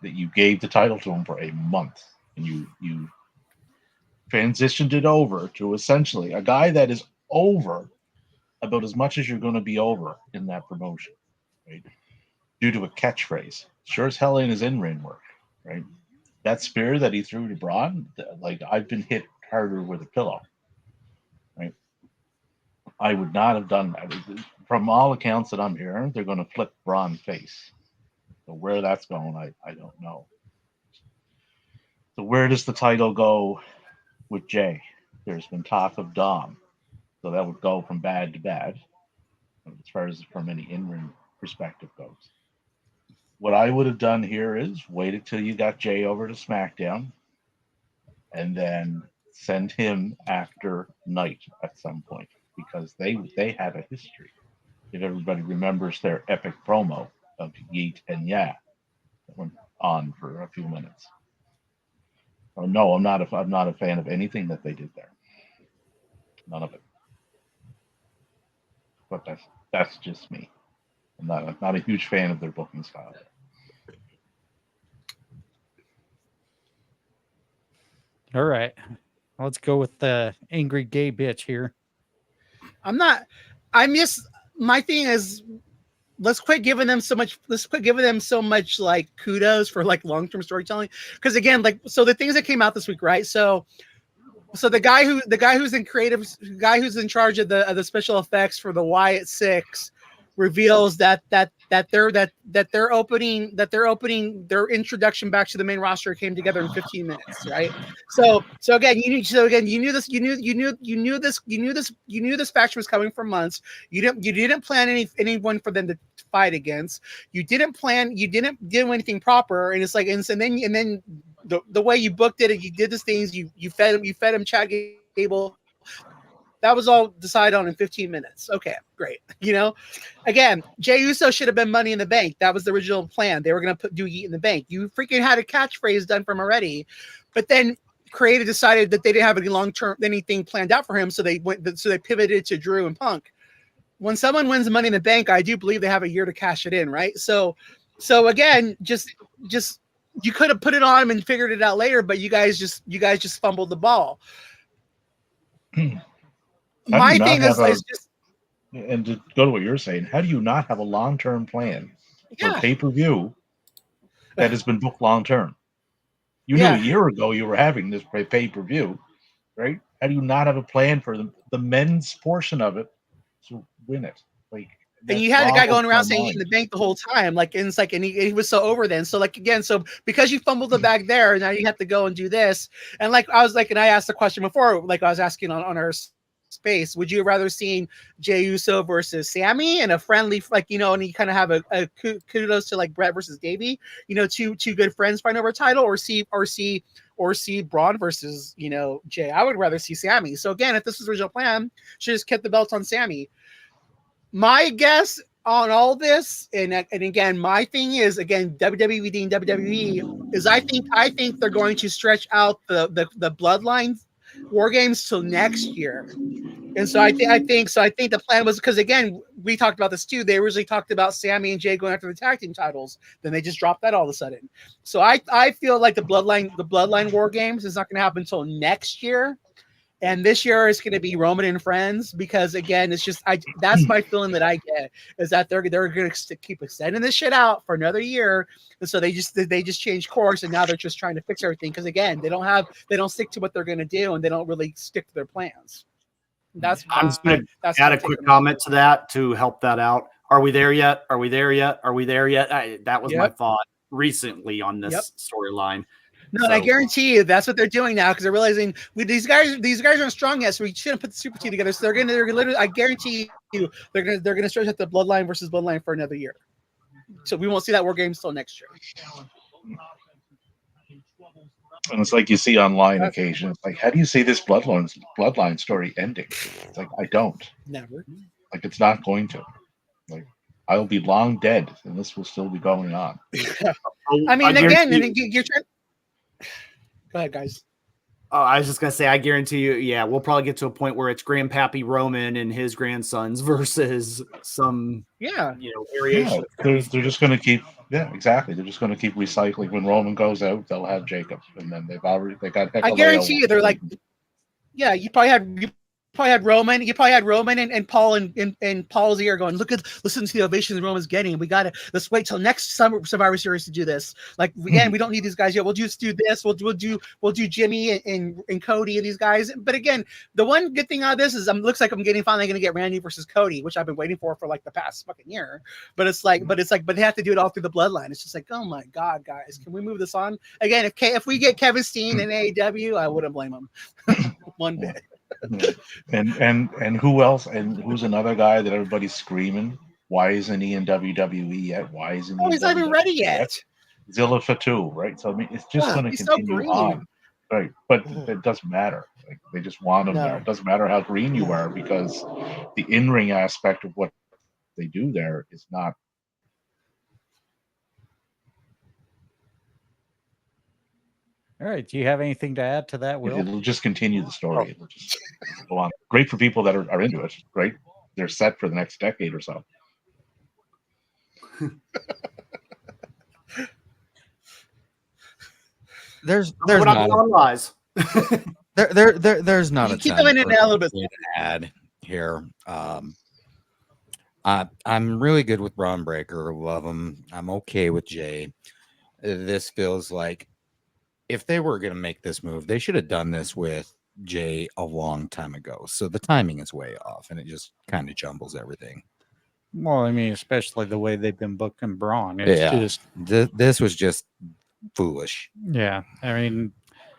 You gave the title to him for a month, and you transitioned it over to essentially a guy that is over about as much as you're going to be over in that promotion, right? Due to a catchphrase. Sure as hell ain't his in-ring work, right? That spear that he threw to Braun, like, I've been hit harder with a pillow, right? I would not have done that. From all accounts that I'm hearing, they're going to flip Braun's face. So where that's going, I don't know. So where does the title go with Jey? There's been talk of Dom. So that would go from bad to bad, as far as from any in-ring perspective goes. What I would have done here is waited till you got Jey over to SmackDown and then send him after Knight at some point, because they have a history. If everybody remembers their epic promo of Yeet and Yeah that went on for a few minutes. Oh no, I'm not a fan of anything that they did there. None of it. But that's just me. I'm not a huge fan of their booking style. All right. Let's go with the angry gay bitch here. My thing is, let's quit giving them so much like kudos for like long-term storytelling. Because again, like, so the things that came out this week, right? So the guy who's in charge of the special effects for the Wyatt 6 reveals that their introduction back to the main roster came together in 15 minutes, right? So again, you knew this faction was coming for months. You didn't plan anyone for them to fight against. You didn't do anything proper, and it's like, and then the way you booked it, and you did these things, you fed him Chad Gable. That was all decided on in 15 minutes. Okay, great. Again, Jey Uso should have been Money in the Bank. That was the original plan. They were going to do Yeet in the Bank. You freaking had a catchphrase done for him already, but then Creative decided that they didn't have anything planned out for him, so they pivoted to Drew and Punk. When someone wins Money in the Bank, I do believe they have a year to cash it in, right? So again, just you could have put it on him and figured it out later, but you guys just fumbled the ball. My thing is just, and to go to what you're saying, how do you not have a long-term plan for pay-per-view that has been booked long-term? You knew a year ago you were having this pay-per-view, right? How do you not have a plan for the men's portion of it to win it? Like, and you had the guy going around saying Yeet in the Bank the whole time, like, and it's like, and he was so over then. So like, again, so because you fumbled the bag there, now you have to go and do this. And like, I was like, and I asked the question before, like I was asking on our space, would you have rather seen Jey Uso versus Sammy and a friendly, like, and you kind of have a kudos to like Brett versus Davey, two good friends fighting over a title, or see Braun versus Jay? I would rather see Sammy. So again, if this was the original plan, should just kept the belt on Sammy. My guess on all this, and again, my thing is, again, WWE being WWE, is I think they're going to stretch out the Bloodline War Games till next year. And so I think the plan was, because again, we talked about this too. They originally talked about Sammy and Jay going after the tag team titles. Then they just dropped that all of a sudden. So I feel like the Bloodline War Games is not going to happen until next year. And this year is going to be Roman and Friends, because again, it's just that's my feeling that I get, is that they're going to keep extending this shit out for another year, and so they just change course, and now they're just trying to fix everything, because again, they don't stick to what they're going to do, and they don't really stick to their plans. I'm just going to add a quick comment to that to help that out. Are we there yet? Are we there yet? Are we there yet? That was my thought recently on this storyline. No, and I guarantee you that's what they're doing now, because they're realizing these guys aren't strong yet, so we shouldn't put the super team together. So they're gonna literally, I guarantee you, they're gonna stretch out the Bloodline versus Bloodline for another year. So we won't see that War Games till next year. And it's like you see online occasion. It's like, how do you see this bloodline story ending? It's like, I don't. Never. Like, it's not going to. Like, I'll be long dead, and this will still be going on. I mean, again, you're trying. Go ahead, guys. Oh, I was just gonna say, I guarantee you, we'll probably get to a point where it's Grandpappy Roman and his grandsons versus some, variation. They're just gonna keep, exactly. They're just gonna keep recycling. When Roman goes out, they'll have Jacob, and then they got. I guarantee you, they're like, you probably had Roman. You probably had Roman and Paul and Paul's ear going, listen to the ovation Roman's getting. Let's wait till next summer Survivor Series to do this. Like, again, we don't need these guys yet. We'll just do this. We'll do Jimmy and Cody and these guys. But again, the one good thing out of this is looks like I'm finally going to get Randy versus Cody, which I've been waiting for like the past fucking year. But they have to do it all through the Bloodline. It's just like, oh my God, guys, can we move this on? Again, if we get Kevin Steen in AEW, I wouldn't blame him one bit. And who else? And who's another guy that everybody's screaming? Why isn't he in WWE yet? Why isn't he? He's not even ready yet. Zilla Fatu, right? So I mean, it's just going to continue on, right? But it doesn't matter. Like, they just want him there. It doesn't matter how green you are, because the in-ring aspect of what they do there is not. All right. Do you have anything to add to that, Will? It'll just continue the story. It'll just go on. Great for people that are into it. Great. They're set for the next decade or so. There's We're not not telling lies. there's not You a keep ton them in for it a little bit. me to add here. I'm really good with Braun Breaker. Love him. I'm okay with Jay. This feels like if they were going to make this move, they should have done this with Jay a long time ago. So the timing is way off, and it just kind of jumbles everything. Well, I mean, especially the way they've been booking Braun. It's just, This was just foolish. yeah. I mean,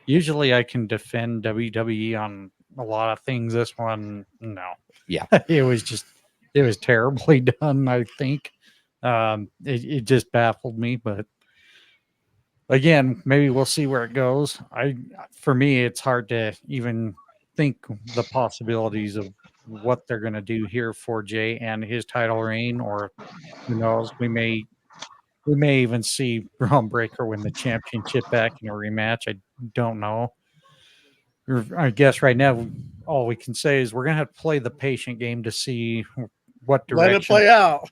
usually I can defend WWE on a lot of things. This one, no. Yeah. It was terribly done, I think. It just baffled me, but again, maybe we'll see where it goes. For me, it's hard to even think the possibilities of what they're going to do here for Jay and his title reign, or who knows, we may even see Braun Breaker win the championship back in a rematch. I don't know. I guess right now, all we can say is we're going to have to play the patient game to see what Let direction. it play out.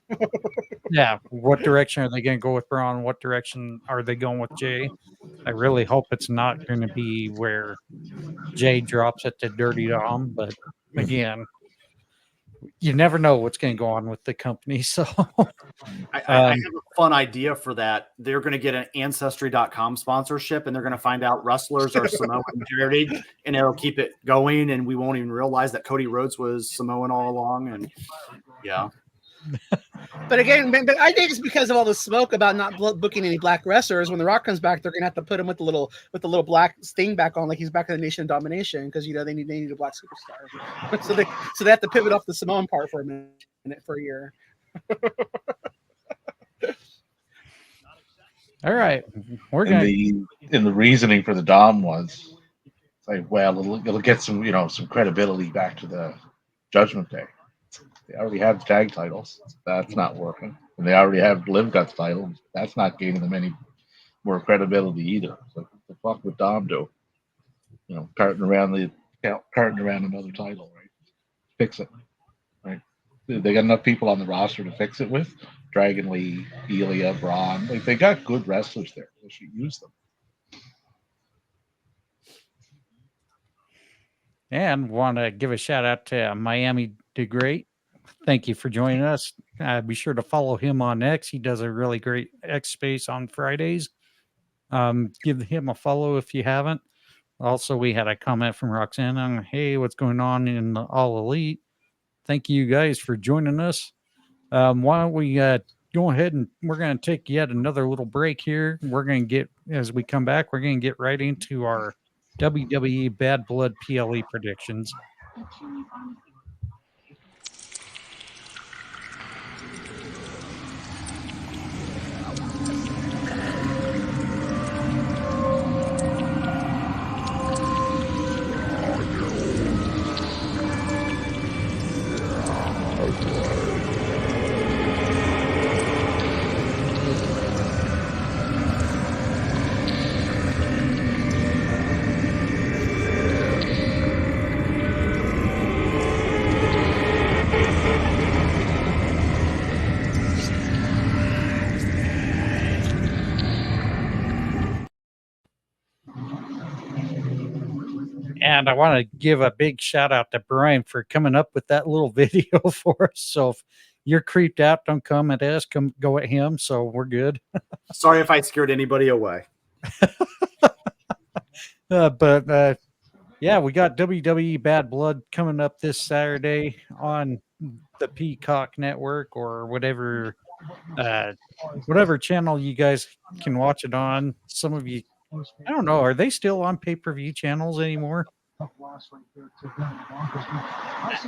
Yeah, what direction are they going to go with Braun? What direction are they going with Jay? I really hope it's not going to be where Jay drops it to Dirty Dom, but again, you never know what's going to go on with the company. So I have a fun idea for that. They're going to get an Ancestry.com sponsorship, and they're going to find out wrestlers are Samoan dirty, and it'll keep it going, and we won't even realize that Cody Rhodes was Samoan all along. And yeah. But again, but I think it's because of all the smoke about not booking any black wrestlers. When The Rock comes back, they're gonna have to put him with the little black sting back on, like he's back in the Nation of Domination, because they need a black superstar. so they have to pivot off the Samoan part for a minute for a year. all right, we're And going. the reasoning for the Dom was like, well, it'll get some credibility back to the Judgment Day. They already have tag titles. That's not working. And they already have Live Guts titles. That's not gaining them any more credibility either. So what the fuck would Dom do? Carting around another title, right? Fix it, right? They got enough people on the roster to fix it with. Dragon Lee, Ilya, Braun. Like, they got good wrestlers there. They should use them. And want to give a shout out to Miami the Great. Thank you for joining us. Be sure to follow him on X. He does a really great X space on Fridays. Give him a follow if you haven't. Also, we had a comment from Roxanne on, hey, what's going on in the All Elite? Thank you guys for joining us. Why don't we go ahead and we're going to take yet another little break here. We're going to get, as we come back, we're going to get right into our WWE Bad Blood PLE predictions. And I want to give a big shout out to Bryan for coming up with that little video for us. So if you're creeped out, don't come at us, come go at him. So we're good. Sorry if I scared anybody away. But yeah, we got WWE Bad Blood coming up this Saturday on the Peacock Network or whatever channel you guys can watch it on. Some of you, I don't know, are they still on pay-per-view channels anymore?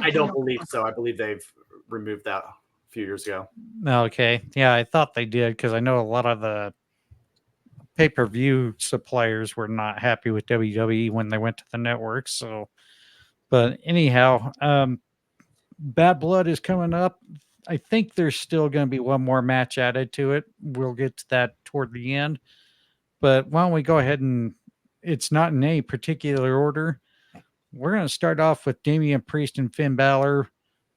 I don't believe so. I believe they've removed that a few years ago. Okay. Yeah, I thought they did because I know a lot of the pay-per-view suppliers were not happy with WWE when they went to the network. So, but anyhow, Bad Blood is coming up. I think there's still going to be one more match added to it. We'll get to that toward the end. But why don't we go ahead and it's not in any particular order. We're going to start off with Damian Priest and Finn Balor.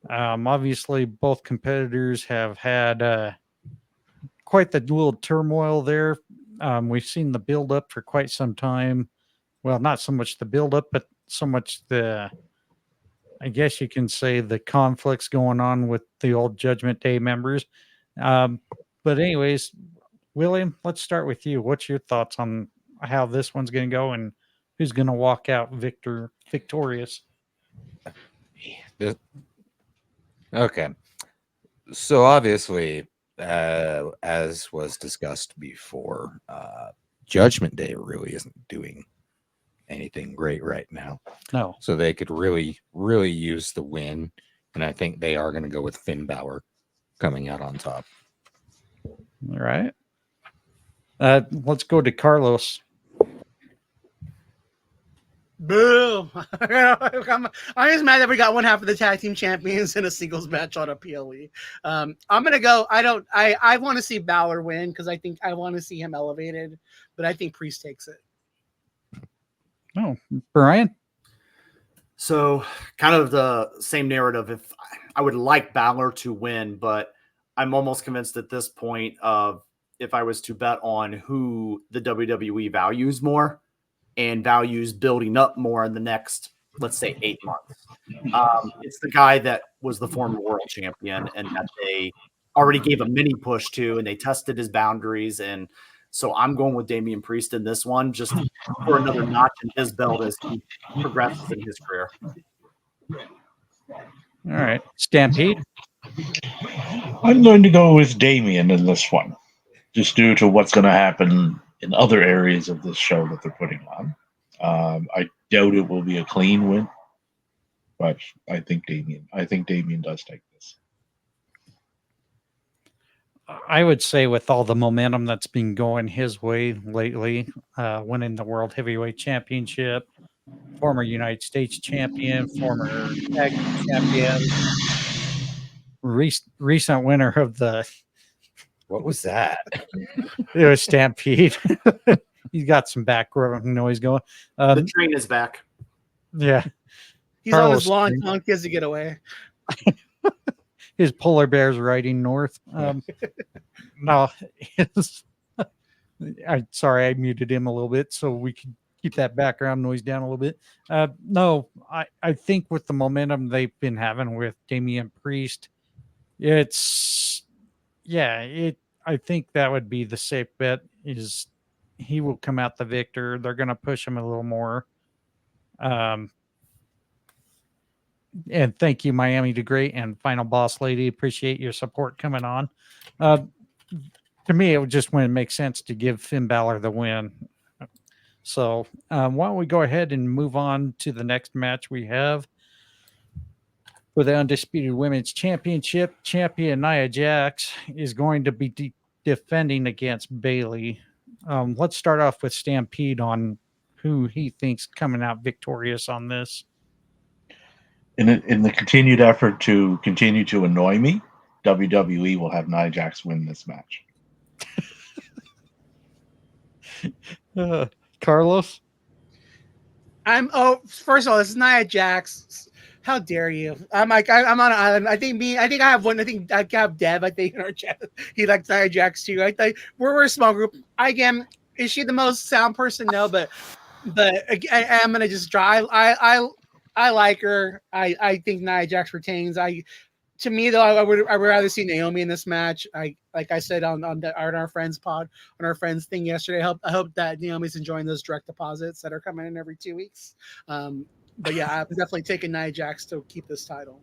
Obviously, both competitors have had quite the little turmoil there. We've seen the build up for quite some time. Well, not so much the build up, but so much I guess you can say the conflicts going on with the old Judgment Day members. But anyways, William, let's start with you. What's your thoughts on how this one's going to go and who's going to walk out victorious? Okay. So obviously, as was discussed before, Judgment Day really isn't doing anything great right now. No. So they could really, really use the win. And I think they are going to go with Finn Balor coming out on top. All right. Let's go to Carlos. Boo! I'm just mad that we got one half of the tag team champions in a singles match on a PLE. I'm gonna go. I want to see Balor win because I want to see him elevated, but I think Priest takes it. Oh, Bryan. So kind of the same narrative. If I would like Balor to win, but I'm almost convinced at this point of if I was to bet on who the WWE values more and values building up more in the next, let's say, 8 months. It's the guy that was the former world champion and that they already gave a mini push to, and they tested his boundaries. And so I'm going with Damian Priest in this one, just for another notch in his belt as he progresses in his career. All right. Stampede. I'm going to go with Damien in this one, just due to what's going to happen in other areas of this show that they're putting on. I doubt it will be a clean win, but I think Damien does take this. I would say with all the momentum that's been going his way lately, winning the World Heavyweight Championship, former United States champion, former tag team champion, recent winner of the... What was that? It was Stampede. He's got some background noise going. The train is back. Yeah. He's on his Carlos lawn. Train. Punk has to get away. His polar bear's riding north. No, sorry, I muted him a little bit so we could keep that background noise down a little bit. No, I think with the momentum they've been having with Damian Priest, I think that would be the safe bet is he will come out the victor. They're going to push him a little more. And thank you, Miami the Great and Final Boss Lady. Appreciate your support coming on. To me, it would just wouldn't make sense to give Finn Balor the win. So why don't we go ahead and move on to the next match we have for the Undisputed Women's Championship. Champion Nia Jax is going to be defending against Bayley. Let's start off with Stampede on who he thinks coming out victorious on this. In the continued effort to continue to annoy me, WWE will have Nia Jax win this match. Carlos? First of all, this is Nia Jax. How dare you? I'm on an island. I think I have one. I think I have Dev. I think in our chat, he likes Nia Jax too. I think we're a small group. Again, is she the most sound person? No, but I'm gonna just try. I like her. I think Nia Jax retains. To me though, I would rather see Naomi in this match. Like I said on our friends pod, on our friends thing yesterday. I hope that Naomi's enjoying those direct deposits that are coming in every 2 weeks. But yeah, I'm definitely taking Nia Jax to keep this title.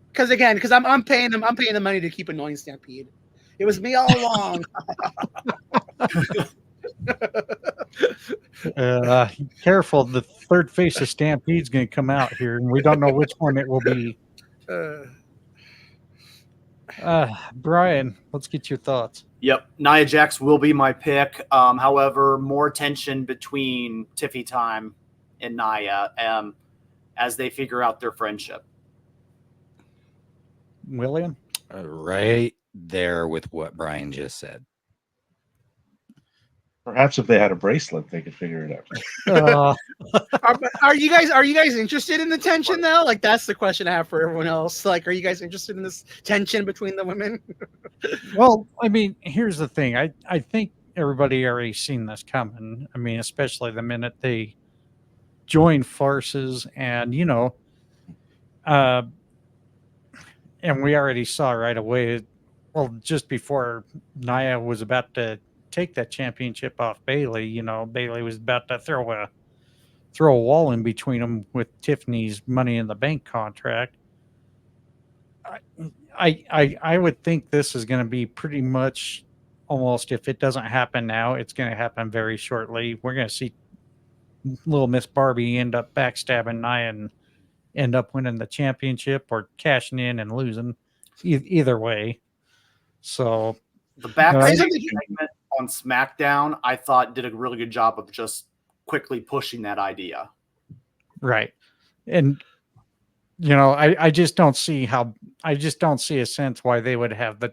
Because I'm paying the money to keep annoying Stampede. It was me all along. Careful, the third face of Stampede's going to come out here, and we don't know which one it will be. Bryan, let's get your thoughts. Yep, Nia Jax will be my pick. However, more tension between Tiffy Time and Nia as they figure out their friendship. William? Right there with what Bryan just said. Perhaps if they had a bracelet, they could figure it out. Are you guys interested in the tension though? Like that's the question I have for everyone else. Like, are you guys interested in this tension between the women? Well, I mean, here's the thing. I think everybody already seen this coming. I mean, especially the minute they join forces, and and we already saw right away. Well, just before Nia was about to take that championship off Bailey, Bailey was about to throw a wall in between them with Tiffany's Money in the Bank contract. I would think this is going to be pretty much almost, if it doesn't happen now, it's going to happen very shortly. We're going to see little Miss Barbie end up backstabbing Nia and end up winning the championship or cashing in and losing. Either way. So the backstage segment on SmackDown, I thought did a really good job of just quickly pushing that idea. Right. And I just don't see a sense why they would have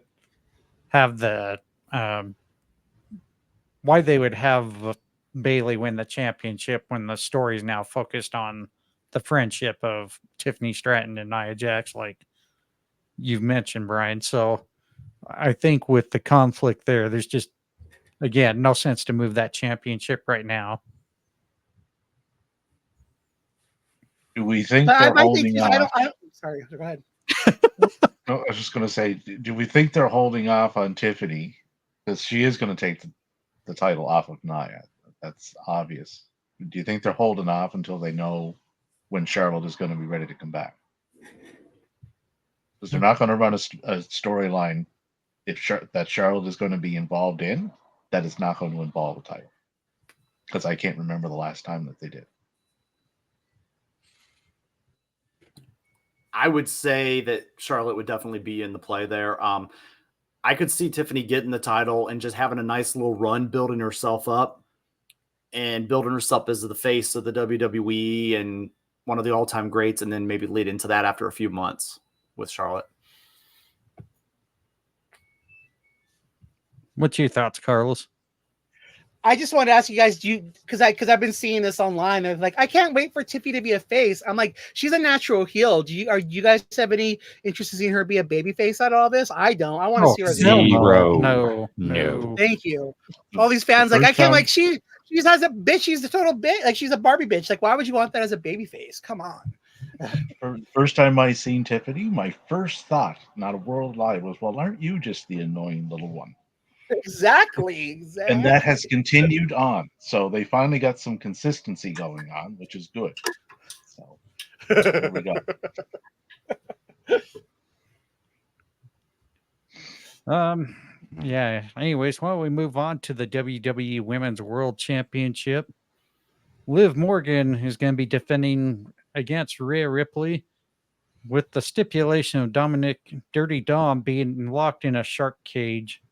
why they would have Bailey win the championship when the story is now focused on the friendship of Tiffany Stratton and Nia Jax, like you've mentioned, Brian. So I think with the conflict there's just, again, no sense to move that championship right now. Do we think they're holding off? Sorry, go ahead. No, I was just going to say, do we think they're holding off on Tiffany because she is going to take the title off of Nia? That's obvious. Do you think they're holding off until they know when Charlotte is going to be ready to come back? Because they're not going to run a storyline that Charlotte is going to be involved in that is not going to involve a title. Because I can't remember the last time that they did. I would say that Charlotte would definitely be in the play there. I could see Tiffany getting the title and just having a nice little run, building herself up and building herself as the face of the WWE and one of the all-time greats, and then maybe lead into that after a few months with Charlotte. What's your thoughts, Carlos? I just want to ask you guys, because I've been seeing this online. They're like, I can't wait for Tiffy to be a face. I'm like, she's a natural heel. Do you guys have any interest in seeing her be a baby face out of all this? I don't. I want to see her as a Zero. No. Thank you. All these fans like, I can't, like, she has a bitch. She's the total bitch. Like, she's a Barbie bitch. Like, why would you want that as a baby face? Come on. First time I seen Tiffany, my first thought, not a world lie, was, well, aren't you just the annoying little one? Exactly. And that has continued on. So they finally got some consistency going on, which is good. So there we go. Yeah. Anyways, why don't we move on to the WWE Women's World Championship? Liv Morgan is going to be defending against Rhea Ripley with the stipulation of Dominic Dirty Dom being locked in a shark cage.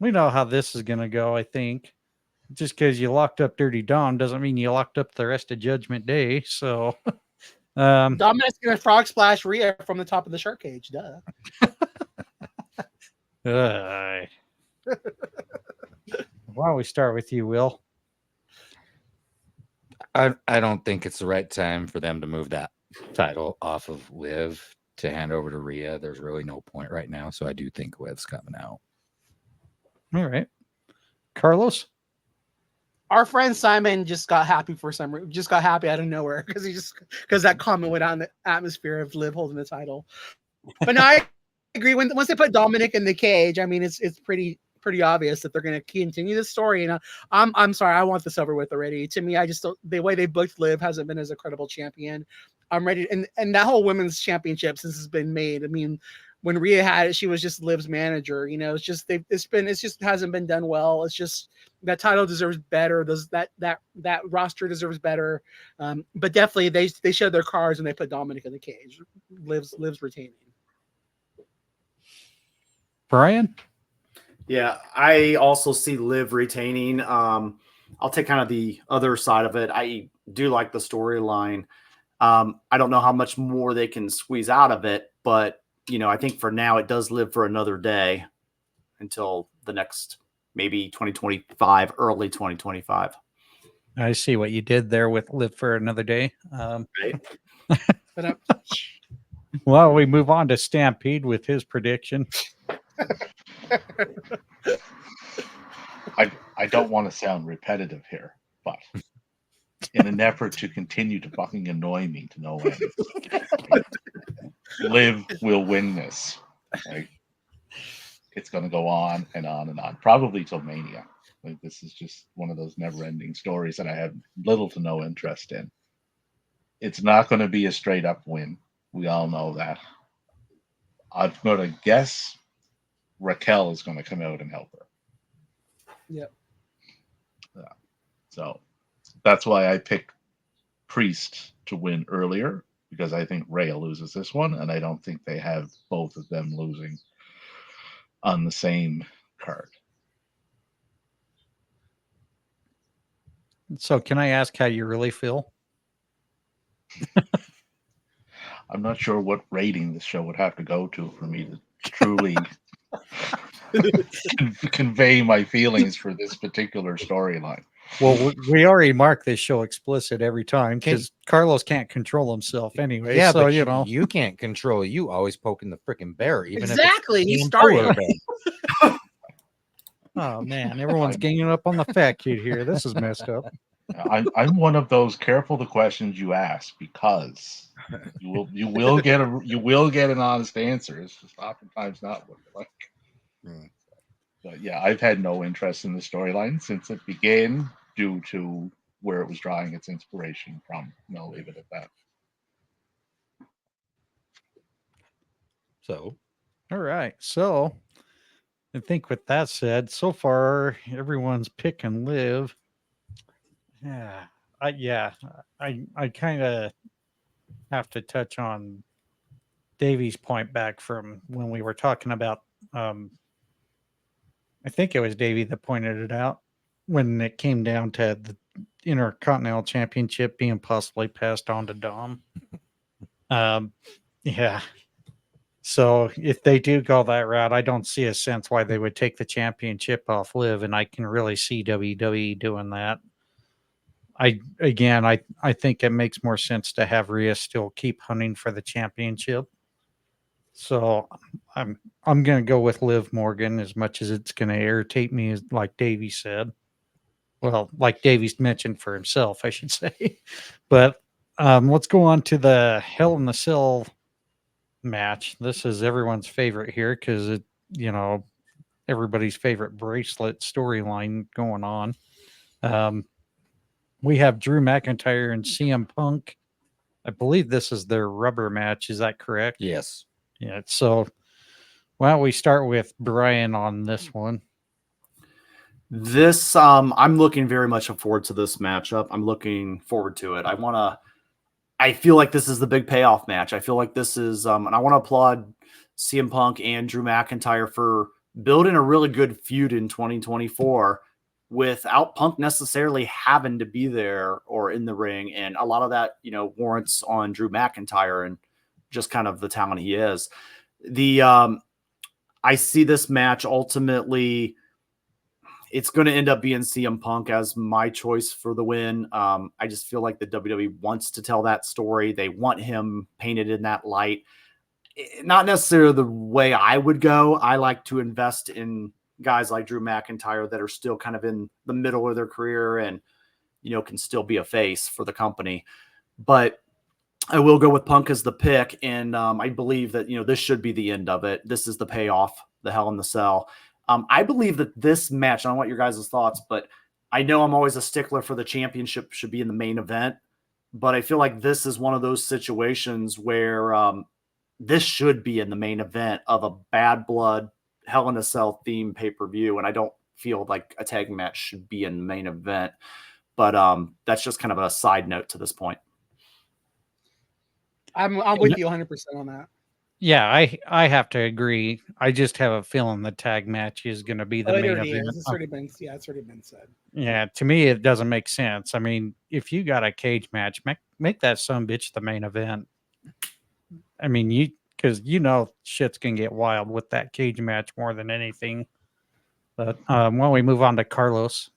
We know how this is going to go, I think. Just because you locked up Dirty Dom doesn't mean you locked up the rest of Judgment Day. So, Dominic's going to frog splash Rhea from the top of the shark cage. Duh. Why don't we start with you, Will? I don't think it's the right time for them to move that title off of Liv to hand over to Rhea. There's really no point right now. So I do think Liv's coming out. All right. Carlos? Our friend Simon just got happy for some reason. Just got happy out of nowhere because that comment went out in the atmosphere of Liv holding the title. But no, I agree. Once they put Dominic in the cage, I mean, it's pretty obvious that they're going to continue the story. And I'm sorry, I want this over with already. To me, I just don't, the way they booked Liv hasn't been as a credible champion. I'm ready, and that whole women's championship since it's been made. I mean, when Rhea had it, she was just Liv's manager. You know, it's just hasn't been done well. It's just that title deserves better. That roster deserves better. But definitely they showed their cards when they put Dominic in the cage. Liv's retaining. Brian? Yeah, I also see Liv retaining. I'll take kind of the other side of it. I do like the storyline. I don't know how much more they can squeeze out of it, but I think for now it does live for another day until the next maybe 2025, early 2025. I see what you did there with Live for Another Day. Right? But Well, we move on to Stampede with his prediction. I don't want to sound repetitive here, but in an effort to continue to fucking annoy me to no end, Liv will win this. Like, it's going to go on and on and on, probably till Mania. Like, this is just one of those never-ending stories that I have little to no interest in. It's not going to be a straight-up win. We all know that. I'm going to guess Raquel is going to come out and help her. Yep. Yeah. So that's why I picked Priest to win earlier, because I think Rhea loses this one, and I don't think they have both of them losing on the same card. So, can I ask how you really feel? I'm not sure what rating this show would have to go to for me to truly convey my feelings for this particular storyline. Well, we already mark this show explicit every time because Carlos can't control himself anyway. Yeah, so but you know you can't control it. You always poking the freaking bear, even exactly. if it's He polar started. bear. Oh man, everyone's ganging up on the fat kid here. This is messed up. I'm one of those careful the questions you ask, because you will get an honest answer. It's just oftentimes not what you like. Hmm. But yeah, I've had no interest in the storyline since it began, due to where it was drawing its inspiration from. And I'll leave it at that. So, All right. So I think with that said, so far everyone's pick and live. I kind of have to touch on Davey's point back from when we were talking about I think it was Davey that pointed it out when it came down to the Intercontinental Championship being possibly passed on to Dom. Yeah. So if they do go that route, I don't see a sense why they would take the championship off Liv, and I can really see WWE doing that. I think it makes more sense to have Rhea still keep hunting for the championship. So I'm gonna go with Liv Morgan, as much as it's gonna irritate me, as like Davey said. Well, like Davey's mentioned for himself, I should say. But let's go on to the Hell in the Cell match. This is everyone's favorite here because it, everybody's favorite bracelet storyline going on. We have Drew McIntyre and CM Punk. I believe this is their rubber match. Is that correct? yes. Yeah. So why don't we start with Bryan on this one? This, I'm looking very much forward to this matchup. I'm looking forward to it. I feel like this is the big payoff match. I feel like this is, and I want to applaud CM Punk and Drew McIntyre for building a really good feud in 2024 without Punk necessarily having to be there or in the ring. And a lot of that, warrants on Drew McIntyre and just kind of the talent he is. I see this match ultimately, it's going to end up being CM Punk as my choice for the win. I just feel like the WWE wants to tell that story. They want him painted in that light. Not necessarily the way I would go. I like to invest in guys like Drew McIntyre that are still kind of in the middle of their career and, can still be a face for the company. But I will go with Punk as the pick. And I believe that, this should be the end of it. This is the payoff, the Hell in the Cell. I believe that this match, I don't want your guys' thoughts, but I know I'm always a stickler for the championship should be in the main event, but I feel like this is one of those situations where this should be in the main event of a Bad Blood Hell in a Cell theme pay-per-view, and I don't feel like a tag match should be in the main event, but that's just kind of a side note to this point. I'm with you 100% on that. Yeah, I have to agree. I just have a feeling the tag match is going to be the main event. It's already been said. Yeah, to me, it doesn't make sense. I mean, if you got a cage match, make that sumbitch the main event. I mean, because shit's going to get wild with that cage match more than anything. But why don't we move on to Carlos?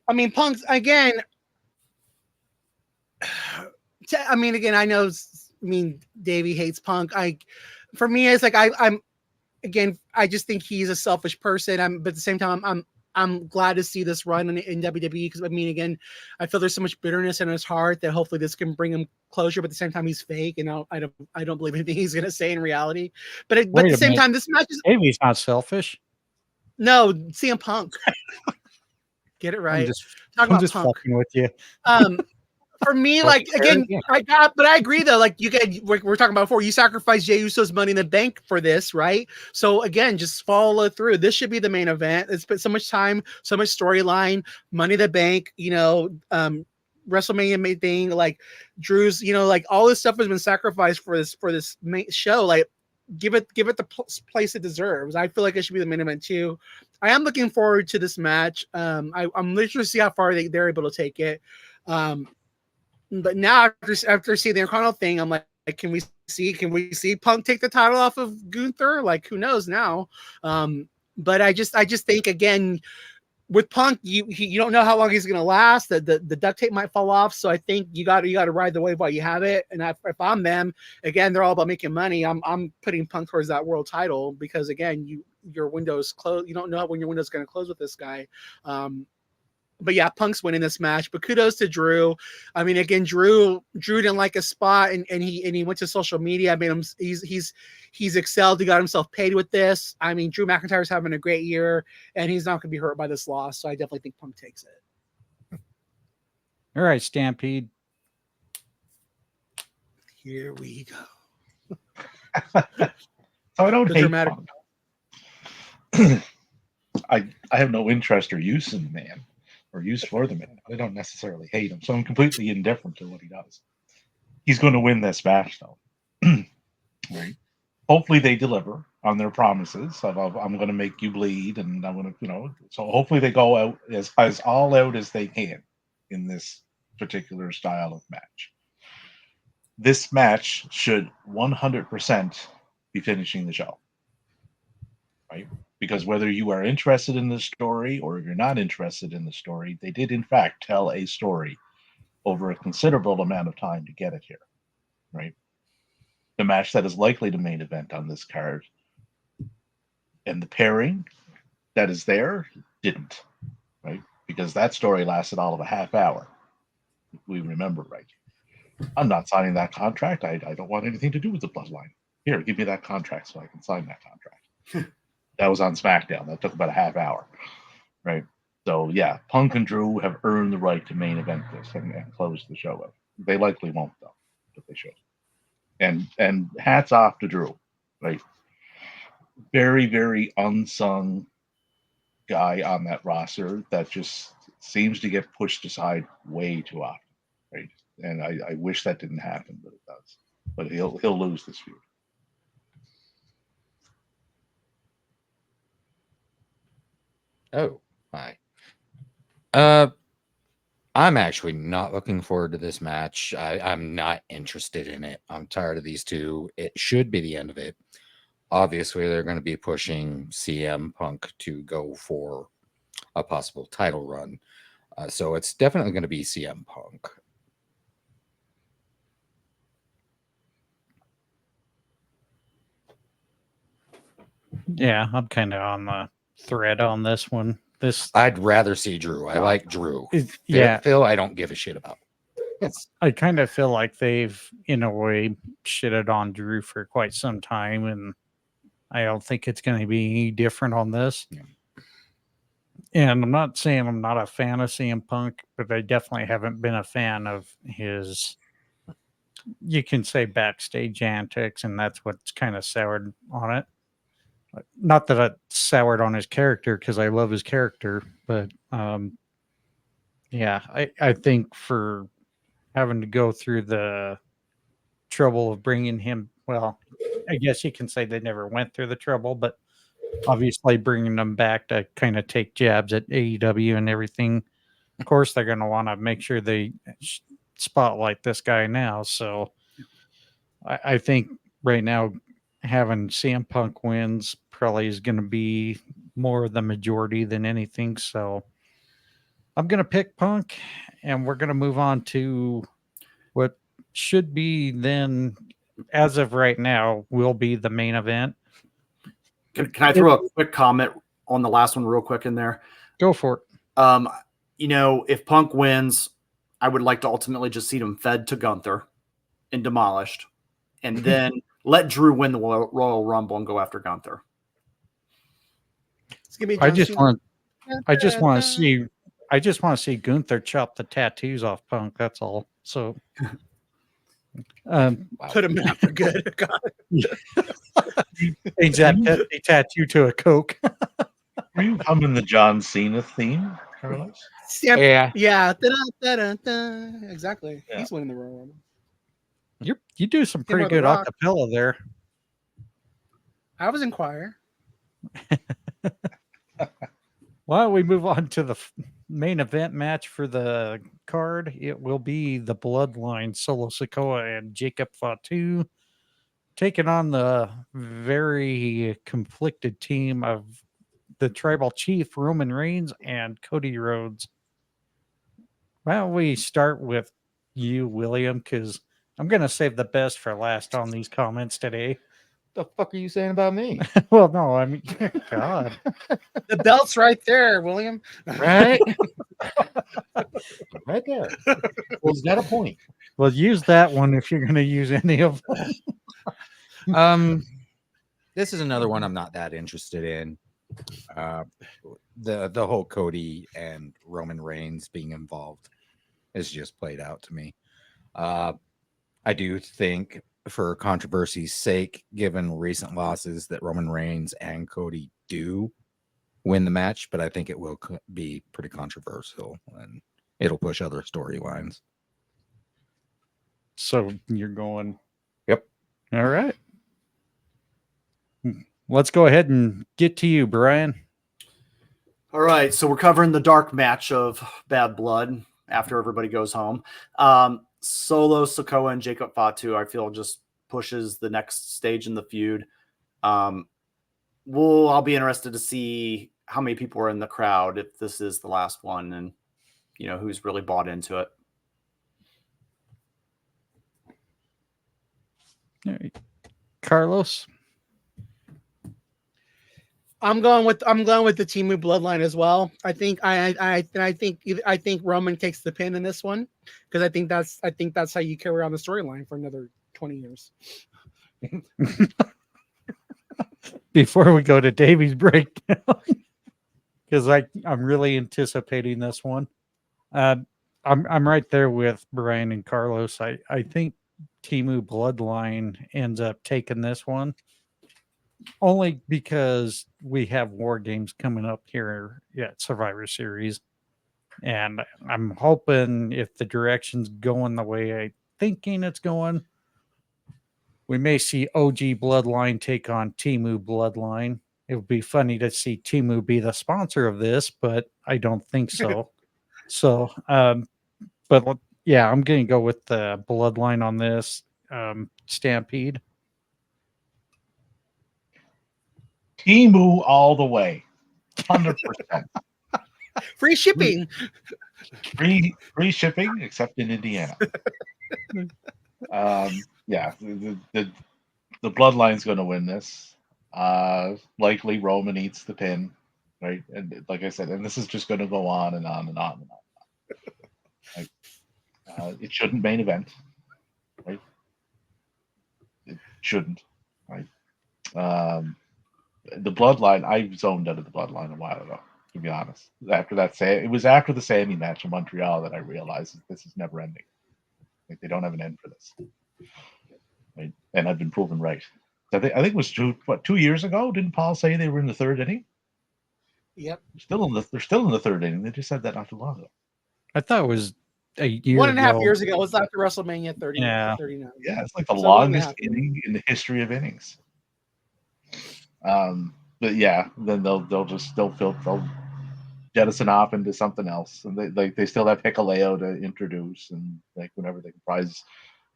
I mean, Punk's again. I mean, again, I know. I mean, Davey hates Punk. For me, it's like I'm. Again, I just think he's a selfish person. But at the same time, I'm glad to see this run in WWE because I mean, again, I feel there's so much bitterness in his heart that hopefully this can bring him closure. But at the same time, he's fake, and I don't believe anything he's gonna say in reality. But at the same time, this match is Davey's not selfish. no CM Punk. Get it right. I'm just fucking with you. For me, like again, but I agree though. Like we're talking about before, you sacrificed Jey Uso's Money in the Bank for this, right? So again, just follow through. This should be the main event. It's been so much time, so much storyline, Money in the Bank, WrestleMania thing, like Drew's, like all this stuff has been sacrificed for this main show. Like give it the place it deserves. I feel like it should be the main event too. I am looking forward to this match. I'm literally to see how far they're able to take it. But now after seeing the Intercontinental thing, I'm like, can we see Punk take the title off of Gunther? Like, who knows now? But I just think again with Punk, you don't know how long he's gonna last. The duct tape might fall off, so I think you got to ride the wave while you have it. And if I'm them, again, they're all about making money. I'm putting Punk towards that world title because again, your window's closed. You don't know when your window's gonna close with this guy. But yeah, Punk's winning this match. But kudos to Drew. I mean, again, Drew didn't like a spot, and he went to social media. I mean, he's excelled. He got himself paid with this. I mean, Drew McIntyre's having a great year, and he's not going to be hurt by this loss. So I definitely think Punk takes it. All right, Stampede. Here we go. So I don't hate dramatic. Punk. I have no interest or use in the man. Or use for the man. I don't necessarily hate him, so I'm completely indifferent to what he does. He's going to win this match, though. Right? Hopefully, they deliver on their promises of I'm going to make you bleed, and I'm going to, So hopefully, they go out as all out as they can in this particular style of match. This match should 100% be finishing the show, right? Because whether you are interested in the story or you're not interested in the story, they did in fact tell a story over a considerable amount of time to get it here, right? The match that is likely to main event on this card and the pairing that is there didn't, right? Because that story lasted all of a half hour, if we remember right. I'm not signing that contract. I don't want anything to do with the bloodline. Here, give me that contract so I can sign that contract. That was on SmackDown. That took about a half hour, right? So yeah, Punk and Drew have earned the right to main event this and close the show up. They likely won't though, but they should. And hats off to Drew, right? Very, very unsung guy on that roster that just seems to get pushed aside way too often, right? And I wish that didn't happen, but it does. But he'll lose this feud. Oh, hi. I'm actually not looking forward to this match. I'm not interested in it. I'm tired of these two. It should be the end of it. Obviously, they're going to be pushing CM Punk to go for a possible title run. So it's definitely going to be CM Punk. Yeah, I'm kind of on the thread on this one. I'd rather see Drew. I like Drew. Yeah, Phil, I don't give a shit about. I kind of feel like they've, in a way, shitted on Drew for quite some time, and I don't think it's going to be any different on this. Yeah. And I'm not saying I'm not a fan of CM Punk, but I definitely haven't been a fan of his, you can say, backstage antics, and that's what's kind of soured on it. Not that it soured on his character, because I love his character, but yeah, I think for having to go through the trouble of bringing him, well, I guess you can say they never went through the trouble, but obviously bringing them back to kind of take jabs at AEW and everything. Of course, they're going to want to make sure they spotlight this guy now. So I think right now having CM Punk wins probably is going to be more the majority than anything. So I'm going to pick Punk, and we're going to move on to what should be then, as of right now, will be the main event. Can I throw a quick comment on the last one real quick in there? Go for it. If Punk wins, I would like to ultimately just see him fed to Gunther and demolished, and then let Drew win the Royal Rumble and go after Gunther. It's gonna be I John just Cena. want to see Gunther chop the tattoos off Punk. That's all. So, Put him out for good. God. change that tattoo to a Coke. Were you humming the John Cena theme, Carlos? Yeah. Da-da-da-da-da. Exactly. Yeah. He's winning the Royal Rumble. You do some pretty or The good Rock. acapella there. I was in choir. Why don't we move on to the main event match for the card? It will be the Bloodline, Solo Sikoa and Jacob Fatu, taking on the very conflicted team of the Tribal Chief, Roman Reigns, and Cody Rhodes. Why don't we start with you, William, because I'm going to save the best for last on these comments today. The fuck are you saying about me? Well, no, I mean, God. The belt's right there, William. Right? Right there. Well, is that a point? Well, use that one if you're going to use any of them. This is another one I'm not that interested in. The whole Cody and Roman Reigns being involved is just played out to me. I do think, for controversy's sake, given recent losses, that Roman Reigns and Cody do win the match, but I think it will be pretty controversial and it'll push other storylines. So you're going. Yep. All right. Let's go ahead and get to you, Brian. All right, so we're covering the dark match of Bad Blood after everybody goes home. Solo Sikoa and Jacob Fatu, I feel, just pushes the next stage in the feud. I'll be interested to see how many people are in the crowd if this is the last one, and who's really bought into it. All right. Carlos. I'm going with the Timu Bloodline as well. I think Roman takes the pin in this one because I think that's how you carry on the storyline for another 20 years. Before we go to Davey's breakdown, because I'm really anticipating this one. I'm right there with Brian and Carlos. I think Timu Bloodline ends up taking this one. Only because we have War Games coming up here at Survivor Series. And I'm hoping if the direction's going the way I'm thinking it's going, we may see OG Bloodline take on Timu Bloodline. It would be funny to see Timu be the sponsor of this, but I don't think so. But yeah, I'm going to go with the Bloodline on this Stampede. Timu all the way, 100%. Free shipping. Free shipping, except in Indiana. Yeah, the Bloodline's going to win this. Likely Roman eats the pin, right? And like I said, and this is just going to go on and on and on and on. Like, it shouldn't main event, right? It shouldn't, right? The Bloodline, I zoned out of the Bloodline a while ago, to be honest. It was after the Sammy match in Montreal that I realized that this is never ending. Like, they don't have an end for this, right? And I've been proven right. I think it was 2 years ago. Didn't Paul say they were in the third inning? Yep. They're still in the third inning. They just said that not too long ago. I thought it was a year 1.5 ago. years ago. It was after WrestleMania 30. Yeah. 39. Yeah, it's like the So longest 1.5 inning in the history of innings. But yeah, then they'll jettison off into something else, and they still have Hikuleo to introduce, and like whenever they can prize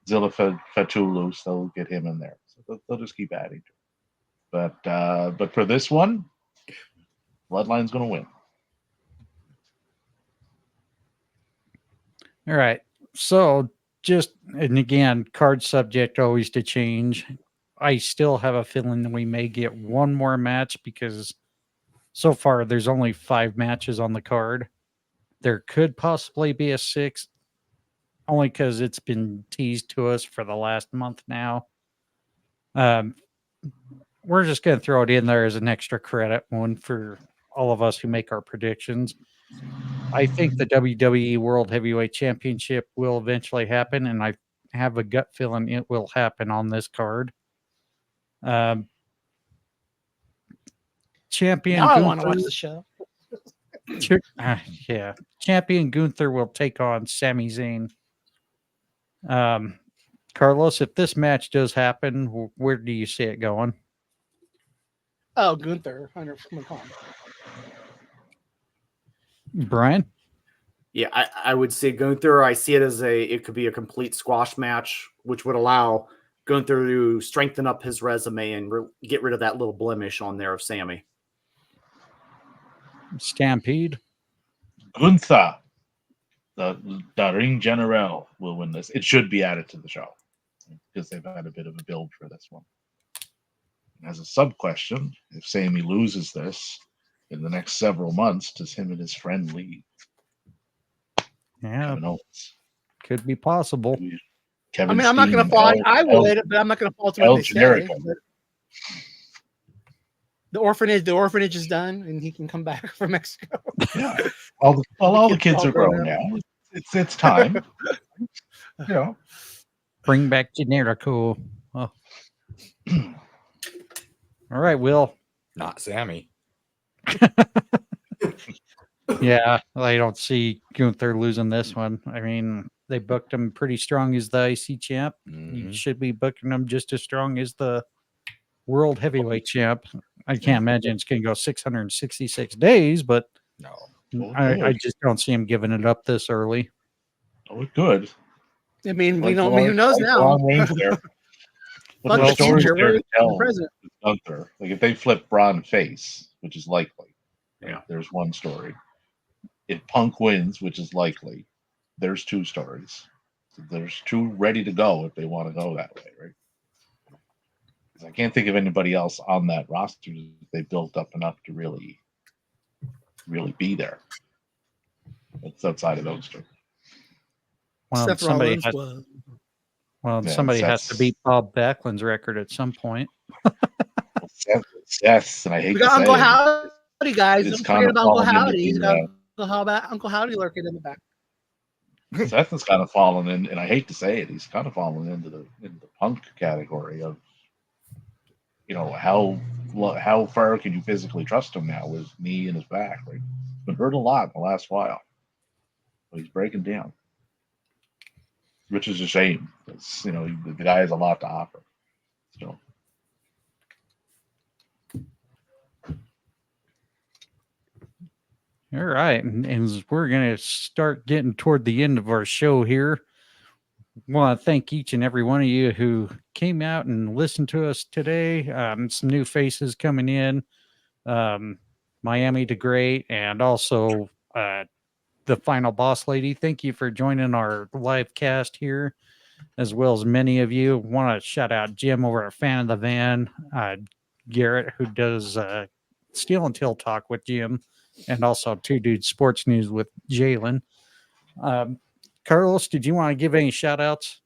Zilla Fatu loose, they'll get him in there. So they'll just keep adding to it. But for this one, Bloodline's going to win. All right. So and again, card subject always to change. I still have a feeling that we may get one more match because so far there's only 5 matches on the card. There could possibly be a 6th, only because it's been teased to us for the last month now. We're just going to throw it in there as an extra credit one for all of us who make our predictions. I think the WWE World Heavyweight Championship will eventually happen, and I have a gut feeling it will happen on this card. Champion Now I want to watch Gunther, the show. yeah, Champion Gunther will take on Sami Zayn. Carlos, if this match does happen, where do you see it going? Oh, Gunther, 100%. Brian? Yeah, I would say Gunther. I see it as it could be a complete squash match, which would allow Gunther to strengthen up his resume and get rid of that little blemish on there of Sammy. Stampede? Gunther, the Ring General, will win this. It should be added to the show because they've had a bit of a build for this one. As a sub question, if Sammy loses this in the next several months, does him and his friend leave? Yeah, Kevin Owens. could be possible. Kevin I'm not going to fall. I would, but I'm not going to fall to what they say. The orphanage is done, and he can come back from Mexico. Yeah, all the kids are grown now. It's time. Bring back Generico. Oh. All right, Will. Not Sammy. Yeah, I don't see Gunther losing this one. I mean, they booked him pretty strong as the IC champ. You should be booking him just as strong as the World Heavyweight champ. I can't imagine it's going to go 666 days, but No. I just don't see him giving it up this early. Oh, it could. I mean, we don't. Who knows now? But the story future, there to tell the present. with Gunther, like if they flip Braun face, which is likely, Yeah. there's one story. If Punk wins, which is likely, there's 2 stories. So there's 2 ready to go if they want to go that way, right? 'Cause I can't think of anybody else on that roster that they built up enough to really be there. It's outside of those 2. Well, Seth somebody Rollins has, was. well, Yeah, somebody has to Seth's- beat Bob Backlund's record at some point. Seth, and I hate We to got say Uncle it, Howdy, guys. it's Don't kind forget of about Uncle fallen into Howdy. He's the, got Uncle Howdy lurking in the back. Seth has kind of fallen in, and I hate to say it, he's kind of fallen into the Punk category of, how far can you physically trust him now with his knee and his back? Right, he's been hurt a lot in the last while, but he's breaking down, which is a shame. Because, the guy has a lot to offer. So. All right. And as we're going to start getting toward the end of our show here, I want to thank each and every one of you who came out and listened to us today. Some new faces coming in. Miami the Great, and also the Final Boss Lady. Thank you for joining our live cast here, as well as many of you. Want to shout out Jim over at Fan of the Van, Garrett, who does Steel and Till Talk with Jim, and also Two Dudes Sports News with Jalen. Carlos, did you want to give any shout outs?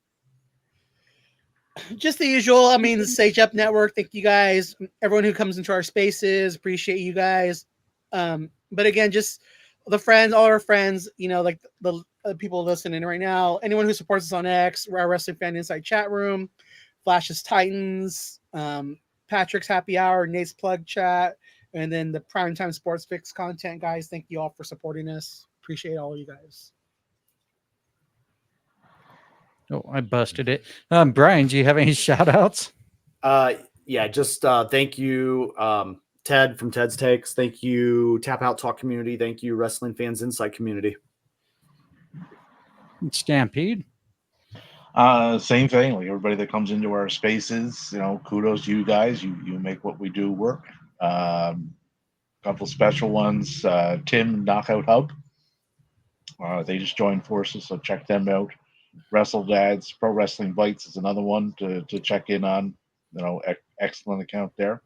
Just the usual. I mean, the Sage Up Network. Thank you guys. Everyone who comes into our spaces. Appreciate you guys. But again, just the friends, all our friends, like the people listening right now, anyone who supports us on X, our Wrestling Fan Inside chat room, Flash's Titans, Patrick's Happy Hour, Nate's Plug chat, and then the Primetime Sports Fix content guys. Thank you all for supporting us. Appreciate all you guys. Oh, I busted it. Brian, do you have any shout outs? Yeah, just thank you, Ted from Ted's Takes. Thank you, Tap Out Talk community. Thank you, Wrestling Fans Inside community. Stampede. Same thing. Like everybody that comes into our spaces, kudos to you guys. You make what we do work. Couple special ones. Tim Knockout Hub. They just joined forces, so check them out. Wrestle Dads, Pro Wrestling Bites is another one to check in on. Excellent account there.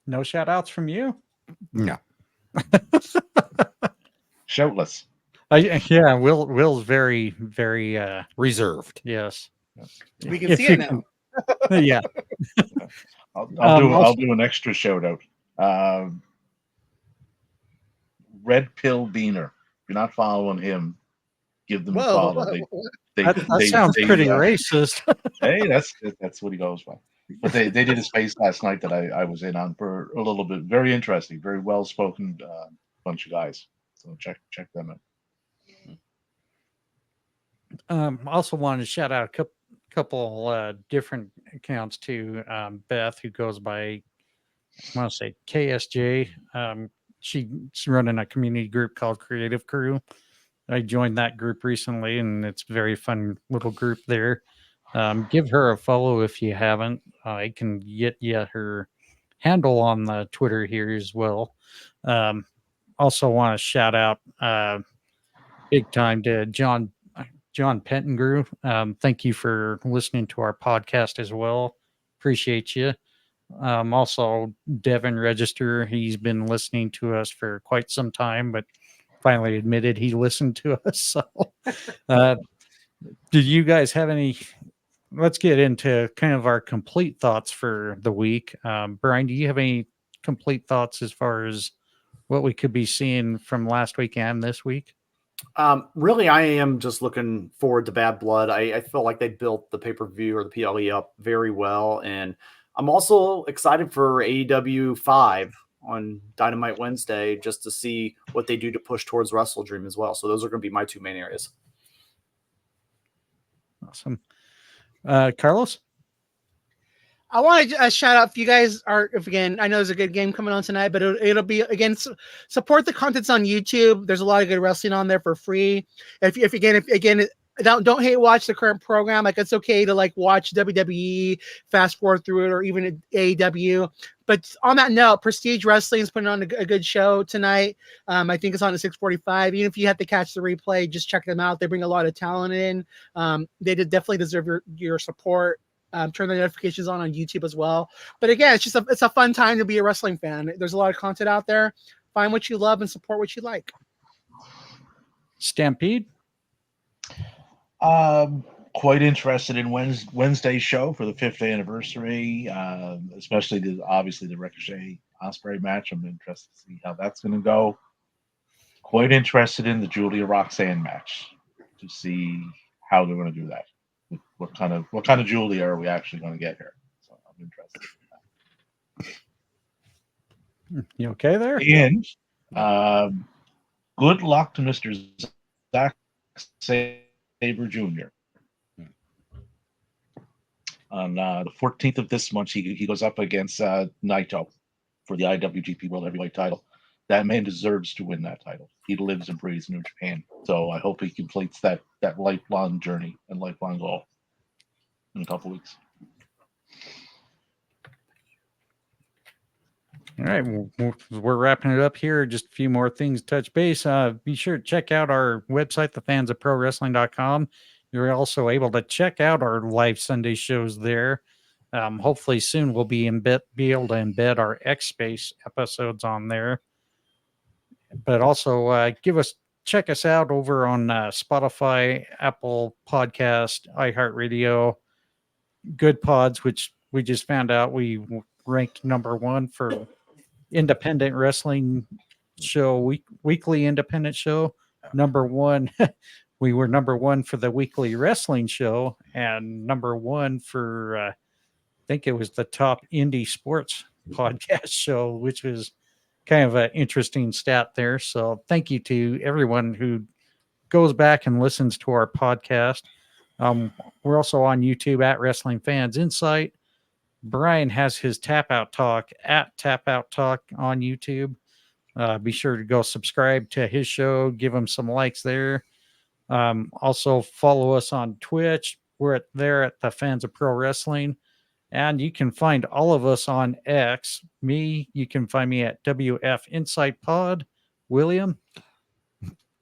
No shout outs from you? No. Shoutless. Yeah, Will's very, very Reserved. yes. We can If see you it now. Yeah. I'll do an extra shout out. Red Pill Beaner. If you're not following him, give them a follow. That sounds pretty racist. Hey, that's what he goes by. But they did a space last night that I was in on for a little bit. Very interesting, very well spoken bunch of guys. So check them out. Also wanted to shout out a couple different accounts to Beth, who goes by, I want to say KSJ. She's running a community group called Creative Crew. I joined that group recently, and it's a very fun little group there. Give her a follow if you haven't. I can get you her handle on the Twitter here as well. Also want to shout out big time to John Pentengrew. Thank you for listening to our podcast as well. Appreciate you. Also, Devin Register. He's been listening to us for quite some time, but finally admitted he listened to us. So, did you guys have any? Let's get into kind of our complete thoughts for the week. Bryan, do you have any complete thoughts as far as what we could be seeing from last week and this week? Really, I am just looking forward to Bad Blood. I feel like they built the pay-per-view or the PLE up very well. And I'm also excited for AEW 5 on Dynamite Wednesday just to see what they do to push towards Wrestle Dream as well. So those are going to be my two main areas. Awesome. Carlos? I want to shout out if you guys are, if again, I know there's a good game coming on tonight, but it'll be, again, support the contents on YouTube. There's a lot of good wrestling on there for free. If don't hate watch the current program. Like, it's okay to like watch WWE, fast forward through it, or even AEW. But on that note, Prestige Wrestling is putting on a good show tonight. I think it's on at 6:45. Even if you have to catch the replay, just check them out. They bring a lot of talent in. They definitely deserve your support. Turn the notifications on YouTube as well. But again, it's a fun time to be a wrestling fan. There's a lot of content out there. Find what you love and support what you like. Stampede? Quite interested in Wednesday's show for the 5th anniversary, especially obviously the Ricochet Ospreay match. I'm interested to see how that's going to go. Quite interested in the Julia Roxanne match to see how they're going to do that. What kind of Julia are we actually going to get here? So I'm interested in that. You okay there? And good luck to Mr. Zack Sabre Jr. On the 14th of this month, he goes up against Naito for the IWGP World Heavyweight title. That man deserves to win that title. He lives and breathes New Japan. So I hope he completes that lifelong journey and lifelong goal in a couple weeks. All right, we're wrapping it up here. Just a few more things to touch base. Be sure to check out our website, thefansofprowrestling.com. You're also able to check out our live Sunday shows there. Hopefully soon we'll be able to embed our X-Space episodes on there. But also check us out over on Spotify, Apple Podcast, iHeartRadio, Good Pods, which we just found out we ranked number 1 for independent wrestling show, weekly independent show. Number 1. We were number 1 for the weekly wrestling show and number 1 for, I think it was the top indie sports podcast show, which was kind of an interesting stat there. So thank you to everyone who goes back and listens to our podcast. We're also on YouTube at Wrestling Fans Insight. Bryan has his Tap Out Talk at Tap Out Talk on YouTube. Be sure to go subscribe to his show, give him some likes there. Also follow us on Twitch. We're there at the Fans of Pro Wrestling. And you can find all of us on X. You can find me at wfincitepod. William?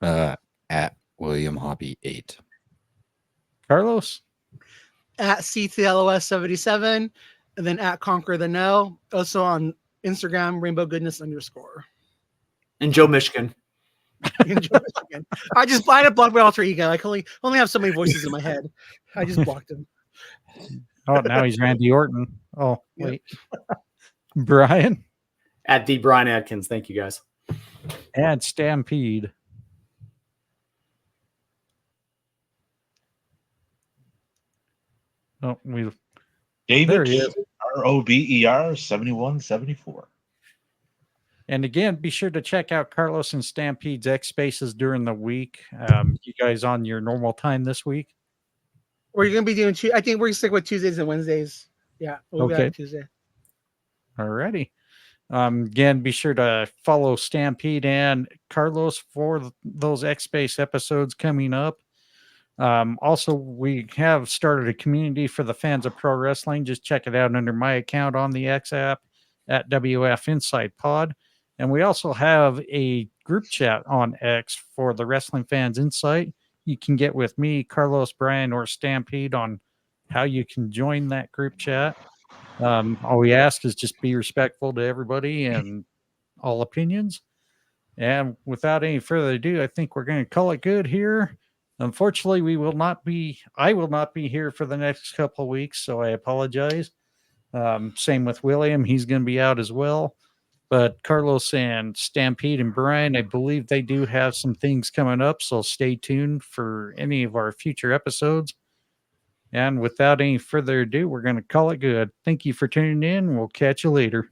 At William Hoppe 8. Carlos? At CTLOS77, and then at Conquer the No. Also on Instagram, Rainbow Goodness _ And Joe Michigan. Enjoy it again. I had blocked my alter ego. I can only have so many voices in my head. I just blocked him. Oh, now he's Randy Orton. Oh, wait. Brian? At D. Brian Adkins. Thank you, guys. And Stampede. Oh, there David he is. Rober 7174. And again, be sure to check out Carlos and Stampede's X Spaces during the week. You guys on your normal time this week? We're going to be doing I think we're going to stick with Tuesdays and Wednesdays. Yeah, we'll be Okay. on Tuesday. Alrighty. Again, be sure to follow Stampede and Carlos for those X Space episodes coming up. Also, we have started a community for the Fans of Pro Wrestling. Just check it out under my account on the X app at wfincitepod. And we also have a group chat on X for the Wrestling Fans Insight. You can get with me, Carlos, Bryan, or Stampede on how you can join that group chat. All we ask is just be respectful to everybody and all opinions. And without any further ado, I think we're going to call it good here. Unfortunately, I will not be here for the next couple of weeks, so I apologize. Same with William. He's going to be out as well. But Carlos and Stampede and Bryan, I believe they do have some things coming up, so stay tuned for any of our future episodes. And without any further ado, we're going to call it good. Thank you for tuning in. We'll catch you later.